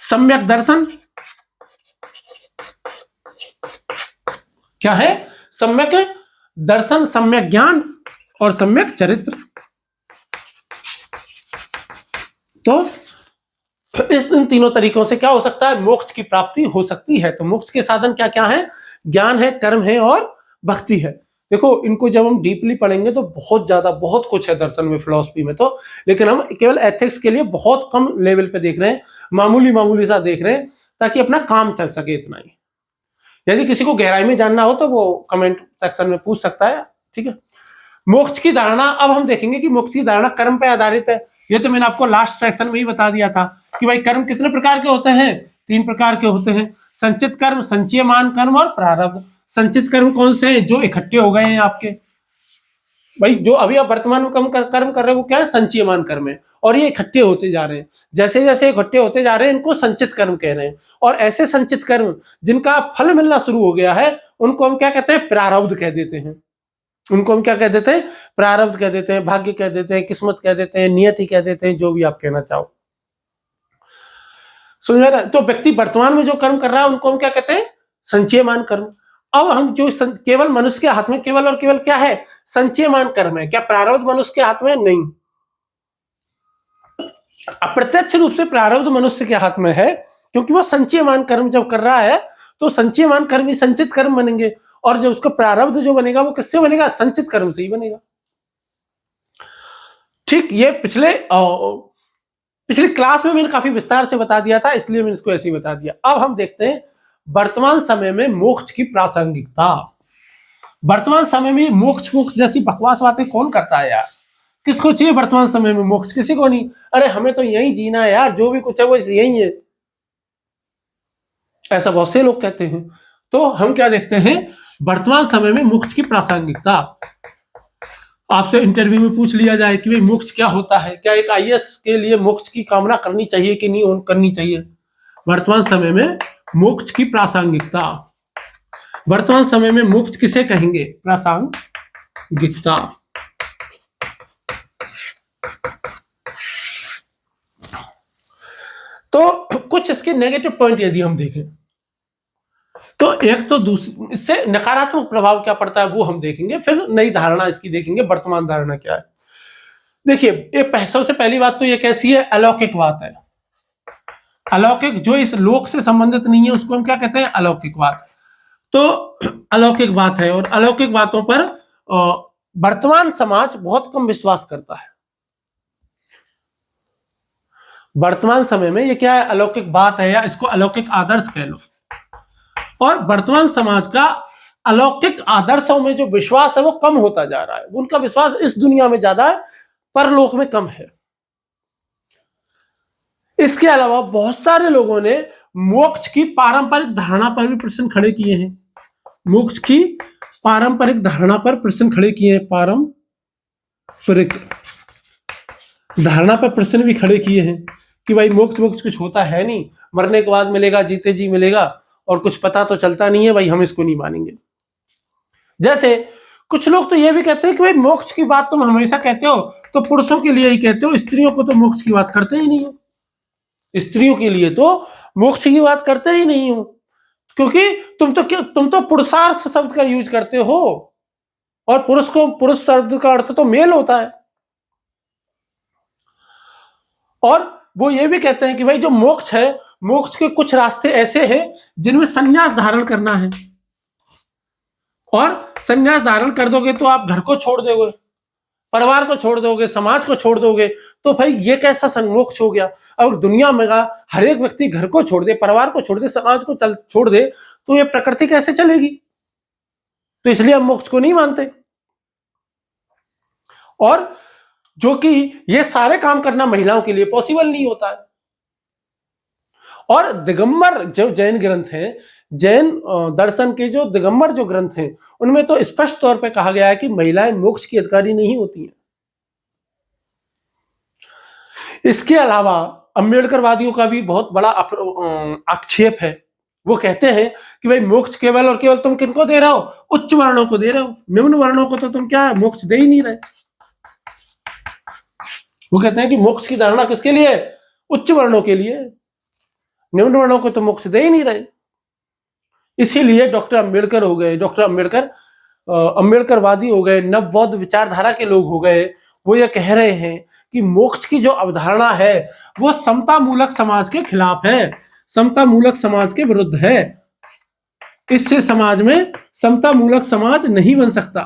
सम्यक दर्शन, क्या है? सम्यक दर्शन, सम्यक ज्ञान, और सम्यक चरित्र। तो इन तीनों तरीकों से क्या हो सकता है? मोक्ष की प्राप्ति हो सकती है। तो मोक्ष के साधन क्या क्या है? ज्ञान है, कर्म है, और भक्ति है। देखो, इनको जब हम डीपली पढ़ेंगे तो बहुत ज्यादा, बहुत कुछ है दर्शन में, फिलॉसफी में तो, लेकिन हम केवल एथिक्स के लिए बहुत कम लेवल पे देख रहे हैं, मामूली सा देख रहे हैं, ताकि अपना काम चल सके, इतना ही। यदि किसी को गहराई में जानना हो तो वो कमेंट सेक्शन में पूछ सकता है, ठीक है। मोक्ष की धारणा, अब हम देखेंगे कि मोक्ष की धारणा कर्म पे आधारित है। ये तो मैंने आपको लास्ट सेक्शन में ही बता दिया था कि भाई कर्म कितने प्रकार के होते हैं? 3 प्रकार के होते हैं, संचित कर्म, संचयमान कर्म, और प्रारब्ध। संचित कर्म कौन से हैं? जो इकट्ठे हो गए हैं आपके, भाई जो अभी आप वर्तमान में कर्म कर रहे हो, क्या है? संचयमान कर्म है। और ये इकट्ठे होते जा रहे हैं। जैसे जैसे इकट्ठे होते जा रहे हैं इनको संचित कर्म कह रहे हैं। और ऐसे संचित कर्म जिनका फल मिलना शुरू हो गया है उनको हम क्या कहते हैं, प्रारब्ध कह देते हैं। उनको हम क्या कह देते हैं, प्रारब्ध कह देते हैं, भाग्य कह देते हैं, किस्मत कह देते हैं, नियति कह देते हैं, जो भी आप कहना चाहो। समझ में? तो व्यक्ति वर्तमान में जो कर्म कर रहा है उनको हम क्या कहते हैं, संचयमान कर्म। अब हम जो केवल मनुष्य के हाथ में केवल और केवल क्या है, संचयमान कर्म है। क्या प्रारब्ध मनुष्य के हाथ में? नहीं। अप्रत्यक्ष रूप से प्रारब्ध मनुष्य के हाथ में है, क्योंकि वो संचयमान कर्म जब कर रहा है तो संचयमान कर्म ही संचित कर्म बनेंगे, और जब उसका प्रारब्ध जो बनेगा वो किससे बनेगा, संचित कर्म से ही बनेगा। ठीक, ये पिछली क्लास में मैंने काफी विस्तार से बता दिया था, इसलिए मैंने इसको ऐसे ही बता दिया। अब हम देखते हैं वर्तमान समय में मोक्ष की प्रासंगिकता। वर्तमान समय में मोक्ष जैसी बकवास बातें कौन करता है यार? किसको चाहिए वर्तमान समय में मोक्ष? किसी को नहीं। अरे हमें तो यही जीना है यार, जो भी कुछ है वो यही है, ऐसा बहुत से लोग कहते हैं। तो हम क्या देखते हैं, वर्तमान समय में मोक्ष की प्रासंगिकता। आपसे इंटरव्यू में पूछ लिया जाए कि भाई मोक्ष क्या होता है, क्या एक आईएएस के लिए मोक्ष की कामना करनी चाहिए कि नहीं करनी चाहिए? वर्तमान समय में मोक्ष की प्रासंगिकता। वर्तमान समय में मोक्ष किसे कहेंगे, प्रासंगिकता। तो कुछ इसके नेगेटिव पॉइंट यदि हम देखें तो एक तो इससे नकारात्मक प्रभाव क्या पड़ता है वो हम देखेंगे, फिर नई धारणा इसकी देखेंगे, वर्तमान धारणा क्या है। देखिए, ये सबसे पहली बात तो ये कैसी है, अलौकिक बात है। अलौकिक जो इस लोक से संबंधित नहीं है उसको हम क्या कहते हैं, अलौकिक बात। तो अलौकिक बात है, और अलौकिक बातों पर वर्तमान समाज बहुत कम विश्वास करता है। वर्तमान समय में ये क्या है, अलौकिक बात है, या इसको अलौकिक आदर्श कह लो। और वर्तमान समाज का अलौकिक आदर्शों में जो विश्वास है वो कम होता जा रहा है। उनका विश्वास इस दुनिया में ज्यादा है, परलोक में कम है। इसके अलावा बहुत सारे लोगों ने मोक्ष की पारंपरिक धारणा पर भी प्रश्न खड़े किए हैं। मोक्ष की पारंपरिक धारणा पर प्रश्न खड़े किए हैं, पारंपरिक धारणा पर प्रश्न भी खड़े किए हैं कि भाई मोक्ष कुछ होता है नहीं, मरने के बाद मिलेगा, जीते जी मिलेगा, और कुछ पता तो चलता नहीं है, भाई हम इसको नहीं मानेंगे। जैसे कुछ लोग तो ये भी कहते हैं कि भाई मोक्ष की बात तुम हमेशा कहते हो तो पुरुषों के लिए ही कहते हो, स्त्रियों को तो मोक्ष की बात करते ही नहीं हो। स्त्रियों के लिए तो मोक्ष की बात करते ही नहीं हो, क्योंकि तुम तो पुरुषार्थ शब्द का यूज करते हो, और पुरुष शब्द का अर्थ तो मेल होता है। और वो ये भी कहते हैं कि भाई जो मोक्ष है, मोक्ष के कुछ रास्ते ऐसे हैं जिनमें संन्यास धारण करना है, और संन्यास धारण कर दोगे तो आप घर को छोड़ दोगे, परिवार को छोड़ दोगे, समाज को छोड़ दोगे, तो भाई ये कैसा मोक्ष हो गया? अगर दुनिया में हर एक व्यक्ति घर को छोड़ दे, परिवार को छोड़ दे, समाज को छोड़ दे, तो ये प्रकृति कैसे चलेगी? तो इसलिए हम मोक्ष को नहीं मानते। और जो कि ये सारे काम करना महिलाओं के लिए पॉसिबल नहीं होता है। और दिगंबर जो जैन ग्रंथ हैं, जैन दर्शन के जो दिगंबर जो ग्रंथ हैं, उनमें तो स्पष्ट तौर पे कहा गया है कि महिलाएं मोक्ष की अधिकारी नहीं होती हैं। इसके अलावा अम्बेडकरवादियों का भी बहुत बड़ा आक्षेप है। वो कहते हैं कि भाई मोक्ष केवल और केवल तुम किनको दे रहे हो, उच्च वर्णों को दे रहे हो, निम्न वर्णों को तो तुम क्या मोक्ष दे ही नहीं रहे। वो कहते हैं कि मोक्ष की धारणा किसके लिए? उच्च वर्णों के लिए, निम्न वर्णों को तो मोक्ष दे ही नहीं रहे। इसीलिए डॉक्टर अम्बेडकर हो गए, अम्बेडकरवादी हो गए, नवबौद्ध विचारधारा के लोग हो गए, वो ये कह रहे हैं कि मोक्ष की जो अवधारणा है वो समता मूलक समाज के खिलाफ है, समता मूलक समाज के विरुद्ध है। इससे समाज में समता मूलक समाज नहीं बन सकता,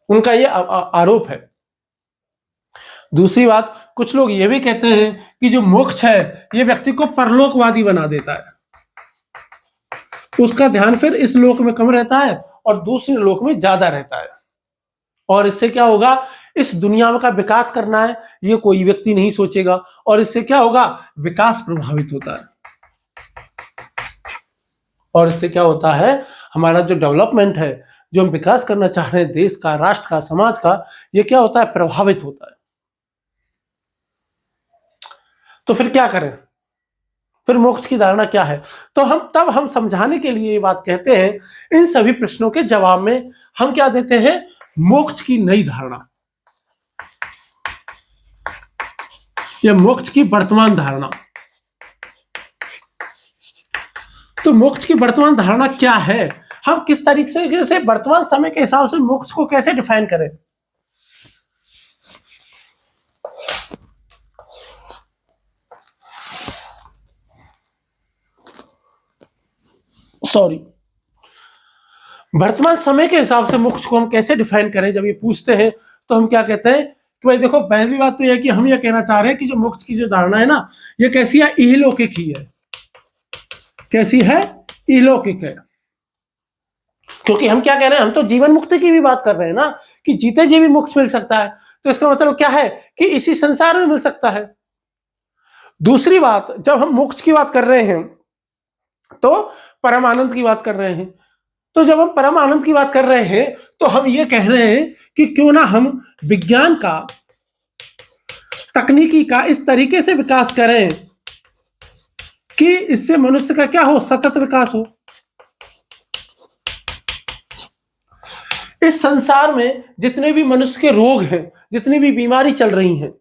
उनका ये आरोप है। दूसरी बात, कुछ लोग ये भी कहते हैं कि जो मोक्ष है ये व्यक्ति को परलोकवादी बना देता है, उसका ध्यान फिर इस लोक में कम रहता है और दूसरे लोक में ज्यादा रहता है। और इससे क्या होगा, इस दुनिया का विकास करना है ये कोई व्यक्ति नहीं सोचेगा, और इससे क्या होगा, विकास प्रभावित होता है। और इससे क्या होता है, हमारा जो डेवलपमेंट है, जो हम विकास करना चाह रहे हैं देश का, राष्ट्र का, समाज का, ये क्या होता है, प्रभावित होता है। तो फिर क्या करें, फिर मोक्ष की धारणा क्या है? तो हम समझाने के लिए ये बात कहते हैं, इन सभी प्रश्नों के जवाब में हम क्या देते हैं, मोक्ष की नई धारणा, या मोक्ष की वर्तमान धारणा। तो मोक्ष की वर्तमान धारणा क्या है, हम किस तरीके से वर्तमान समय के हिसाब से मोक्ष को कैसे डिफाइन करें? सॉरी, वर्तमान समय के हिसाब से मोक्ष को हम कैसे डिफाइन करें? जब ये पूछते हैं तो हम क्या कहते हैं कि भाई देखो, पहली बात तो यह कि हम ये कहना चाह रहे हैं कि जो मोक्ष की जो धारणा है ना, ये कैसी है, इहलौकिक ही है। कैसी है? इहलौकिक है। क्योंकि हम क्या कह रहे हैं, हम तो जीवन मुक्ति की भी बात कर रहे हैं ना, कि जीते जी भी मोक्ष मिल सकता है। तो इसका मतलब क्या है कि इसी संसार में मिल सकता है। दूसरी बात, जब हम मोक्ष की बात कर रहे हैं तो परम आनंद की बात कर रहे हैं। तो जब हम परम आनंद की बात कर रहे हैं तो हम ये कह रहे हैं कि क्यों ना हम विज्ञान का, तकनीकी का इस तरीके से विकास करें कि इससे मनुष्य का क्या हो, सतत विकास हो। इस संसार में जितने भी मनुष्य के रोग हैं, जितनी भी बीमारी चल रही हैं,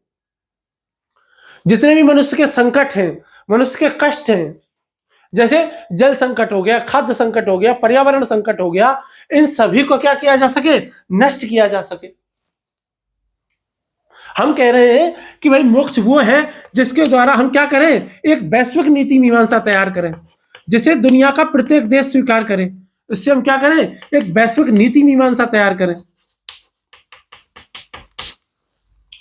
जितने भी मनुष्य के संकट हैं, मनुष्य के कष्ट हैं, जैसे जल संकट हो गया, खाद्य संकट हो गया, पर्यावरण संकट हो गया, इन सभी को क्या किया जा सके, नष्ट किया जा सके। हम कह रहे हैं कि भाई मोक्ष वो है जिसके द्वारा हम क्या करें, एक वैश्विक नीति मीमांसा तैयार करें, जिसे दुनिया का प्रत्येक देश स्वीकार करे। इससे हम क्या करें, एक वैश्विक नीति मीमांसा तैयार करें,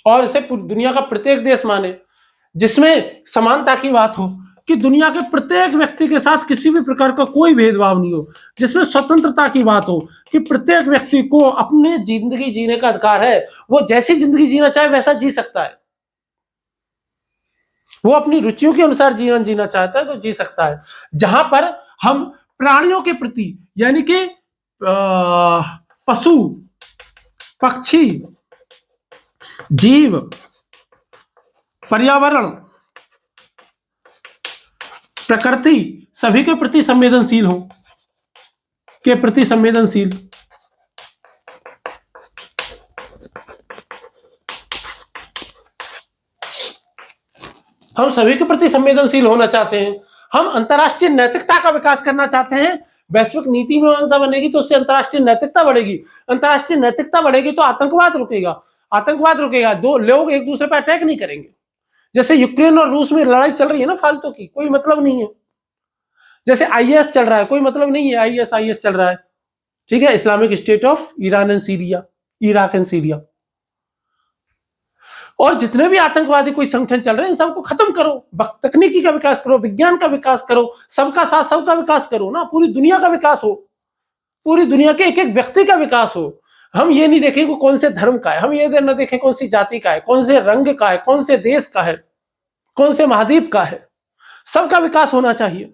और इसे दुनिया का प्रत्येक देश माने, जिसमें समानता की बात हो, कि दुनिया के प्रत्येक व्यक्ति के साथ किसी भी प्रकार का कोई भेदभाव नहीं हो, जिसमें स्वतंत्रता की बात हो, कि प्रत्येक व्यक्ति को अपनी जिंदगी जीने का अधिकार है, वो जैसी जिंदगी जीना चाहे वैसा जी सकता है, वो अपनी रुचियों के अनुसार जीवन जीना चाहता है तो जी सकता है। जहां पर हम प्राणियों के प्रति, यानी कि पशु, पक्षी, जीव, पर्यावरण, प्रकृति, सभी के प्रति संवेदनशील हो, के प्रति संवेदनशील। हम सभी के प्रति संवेदनशील होना चाहते हैं। हम अंतर्राष्ट्रीय नैतिकता का विकास करना चाहते हैं। वैश्विक नीति मीमांसा बनेगी तो उससे अंतर्राष्ट्रीय नैतिकता बढ़ेगी, अंतर्राष्ट्रीय नैतिकता बढ़ेगी तो आतंकवाद रुकेगा, आतंकवाद रुकेगा, दो लोग एक दूसरे पर अटैक नहीं करेंगे। जैसे यूक्रेन और रूस में लड़ाई चल रही है ना फालतू की, कोई मतलब नहीं है। जैसे आईएस चल रहा है, कोई मतलब नहीं है, आईएस चल रहा है, ठीक है, Islamic state of Iran and Syria, Iraq and Syria. और जितने भी आतंकवादी कोई संगठन चल रहे हैं, इन सबको खत्म करो, तकनीकी का विकास करो, विज्ञान का विकास करो, सबका साथ सबका विकास करो ना, पूरी दुनिया का विकास हो, पूरी दुनिया के एक एक व्यक्ति का विकास हो। हम ये नहीं देखें कि कौन से धर्म का है, हम ये न देखें कौन सी जाति का है, कौन से रंग का है, कौन से देश का है, कौन से महाद्वीप का है, सबका विकास होना चाहिए।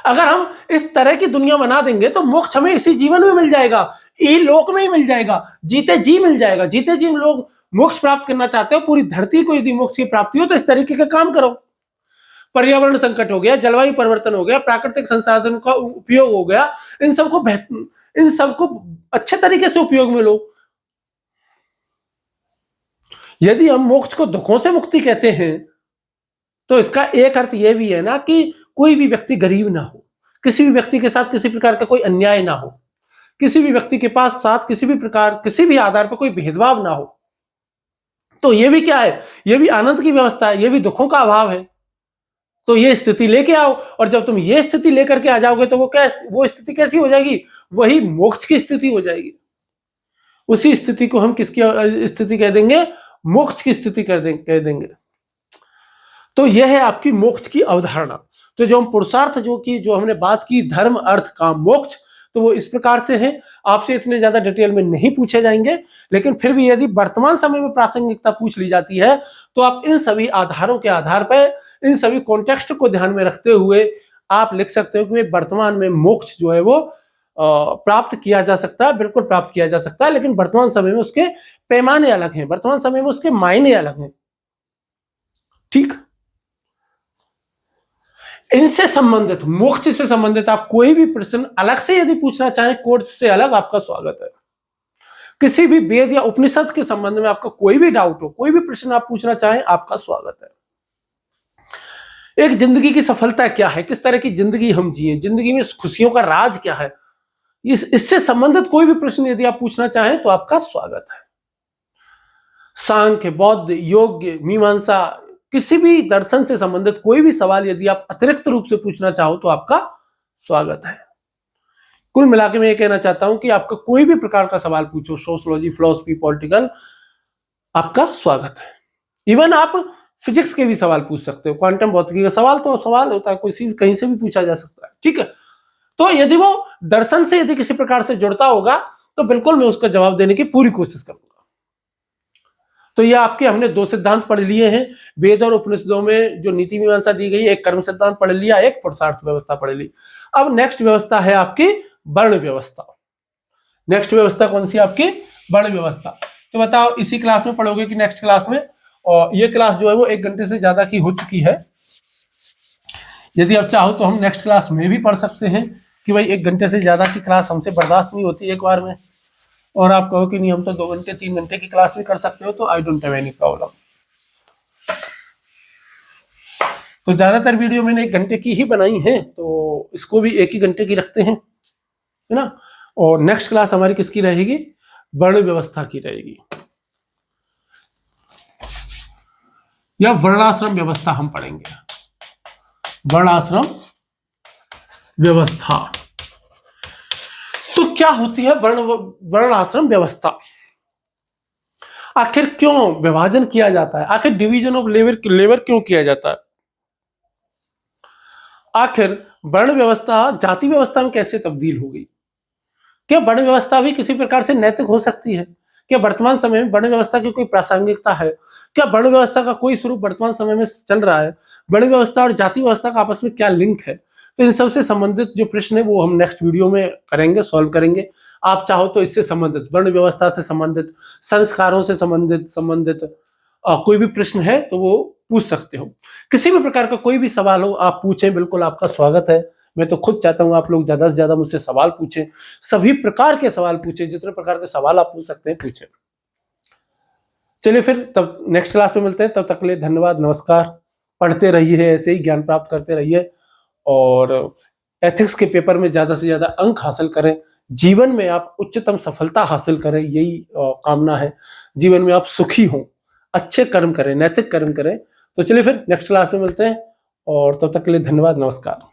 अगर हम इस तरह की दुनिया बना देंगे तो मोक्ष हमें इसी जीवन में मिल जाएगा, यही लोक में ही मिल जाएगा, जीते जी मिल जाएगा। जीते जी लोग मोक्ष प्राप्त करना चाहते हो, पूरी धरती को यदि मोक्ष की प्राप्ति हो तो इस तरीके का काम करो। पर्यावरण संकट हो गया, जलवायु परिवर्तन हो गया, प्राकृतिक संसाधन का उपयोग हो गया, इन सबको अच्छे तरीके से उपयोग में लो। यदि हम मोक्ष को दुखों से मुक्ति कहते हैं तो इसका एक अर्थ यह भी है ना कि कोई भी व्यक्ति गरीब ना हो, किसी भी व्यक्ति के साथ किसी प्रकार का कोई अन्याय ना हो, किसी भी व्यक्ति के पास साथ किसी भी प्रकार, किसी भी आधार पर कोई भेदभाव ना हो। तो ये भी क्या है, ये भी आनंद की व्यवस्था है, ये भी दुखों का अभाव है। तो ये स्थिति लेके आओ, और जब तुम ये स्थिति लेकर के आ जाओगे तो वो स्थिति कैसी हो जाएगी, वही मोक्ष की स्थिति हो जाएगी। उसी स्थिति को हम किसकी स्थिति कह देंगे, मोक्ष की स्थिति कह देंगे। तो यह है आपकी मोक्ष की अवधारणा। तो जो हम पुरुषार्थ जो हमने बात की, धर्म, अर्थ, काम, मोक्ष, तो वो इस प्रकार से है। आपसे इतने ज्यादा डिटेल में नहीं पूछे जाएंगे, लेकिन फिर भी यदि वर्तमान समय में प्रासंगिकता पूछ ली जाती है तो आप इन सभी आधारों के आधार पर, इन सभी कॉन्टेक्स्ट को ध्यान में रखते हुए आप लिख सकते हो कि वर्तमान में मोक्ष जो है वो प्राप्त किया जा सकता है, बिल्कुल प्राप्त किया जा सकता है, लेकिन वर्तमान समय में उसके पैमाने अलग हैं, वर्तमान समय में उसके मायने अलग हैं। ठीक, इनसे संबंधित, मोक्ष से संबंधित आप कोई भी प्रश्न अलग से यदि पूछना चाहें कोर्स से अलग, आपका स्वागत है। किसी भी वेद या उपनिषद के संबंध में आपका कोई भी डाउट हो, कोई भी प्रश्न आप पूछना चाहें, आपका स्वागत है। एक जिंदगी की सफलता क्या है, किस तरह की जिंदगी हम जिए, जिंदगी में खुशियों का राज क्या है, इससे संबंधित कोई भी प्रश्न यदि आप पूछना चाहें तो आपका स्वागत है। सांख्य, बौद्ध, योग, मीमांसा, किसी भी दर्शन से संबंधित कोई भी सवाल यदि आप अतिरिक्त रूप से पूछना चाहो तो आपका स्वागत है। कुल मिलाकर मैं ये कहना चाहता हूं कि आपका कोई भी प्रकार का सवाल पूछो, सोशियोलॉजी, फिलॉसफी, पॉलिटिकल, आपका स्वागत है। इवन आप फिजिक्स के भी सवाल पूछ सकते हो, क्वांटम भौतिकी का सवाल तो सवाल होता है, कोई कहीं से भी पूछा जा सकता है। ठीक है, तो यदि वो दर्शन से यदि किसी प्रकार से जुड़ता होगा तो बिल्कुल मैं उसका जवाब देने की पूरी कोशिश करूंगा। तो ये आपके हमने दो सिद्धांत पढ़ लिए हैं वेद और उपनिषदों में, जो नीति मीमांसा दी गई, एक कर्म सिद्धांत पढ़ लिया, एक पुरुषार्थ व्यवस्था पढ़ ली। अब नेक्स्ट व्यवस्था है आपकी वर्ण व्यवस्था। नेक्स्ट व्यवस्था कौन सी? आपकी वर्ण व्यवस्था। तो बताओ इसी क्लास में पढ़ोगे कि नेक्स्ट क्लास में? और ये क्लास जो है वो 1 घंटे से ज्यादा की हो चुकी है। यदि आप चाहो तो हम नेक्स्ट क्लास में भी पढ़ सकते हैं कि भाई 1 घंटे से ज्यादा की क्लास हमसे बर्दाश्त नहीं होती एक बार में, और आप कहो कि नहीं हम तो 2 घंटे 3 घंटे की क्लास भी कर सकते हो, तो I don't have any problem. तो ज्यादातर वीडियो मैंने 1 घंटे की ही बनाई है, तो इसको भी 1 ही घंटे की रखते हैं, है ना। और नेक्स्ट क्लास हमारी किसकी रहेगी? वर्ण व्यवस्था की रहेगी, या वर्णाश्रम व्यवस्था हम पढ़ेंगे। वर्णाश्रम व्यवस्था तो क्या होती है? वर्णाश्रम व्यवस्था। आखिर क्यों विभाजन किया जाता है? आखिर डिवीजन ऑफ लेबर क्यों किया जाता है? आखिर वर्ण व्यवस्था जाति व्यवस्था में कैसे तब्दील हो गई? क्या वर्ण व्यवस्था भी किसी प्रकार से नैतिक हो सकती है? क्या वर्तमान समय में वर्ण व्यवस्था की कोई प्रासंगिकता है? क्या वर्ण व्यवस्था का कोई स्वरूप वर्तमान समय में चल रहा है? वर्ण व्यवस्था और जाति व्यवस्था का आपस में क्या लिंक है? तो इन सबसे संबंधित जो प्रश्न है वो हम नेक्स्ट वीडियो में करेंगे, सॉल्व करेंगे। आप चाहो तो इससे संबंधित, वर्ण व्यवस्था से संबंधित, संस्कारों से संबंधित कोई भी प्रश्न है तो वो पूछ सकते हो। किसी भी प्रकार का कोई भी सवाल हो आप पूछें, बिल्कुल आपका स्वागत है। मैं तो खुद चाहता हूं आप लोग ज्यादा से ज्यादा मुझसे सवाल पूछें, सभी प्रकार के सवाल पूछें, जितने प्रकार के सवाल आप पूछ सकते हैं पूछें। चलिए फिर तब नेक्स्ट क्लास में मिलते हैं, तब तक के लिए धन्यवाद, नमस्कार। पढ़ते रहिए, ऐसे ही ज्ञान प्राप्त करते रहिए, और एथिक्स के पेपर में ज्यादा से ज्यादा अंक हासिल करें, जीवन में आप उच्चतम सफलता हासिल करें, यही कामना है। जीवन में आप सुखी हों, अच्छे कर्म करें, नैतिक कर्म करें। तो चलिए फिर नेक्स्ट क्लास में मिलते हैं, और तब तक के लिए धन्यवाद, नमस्कार।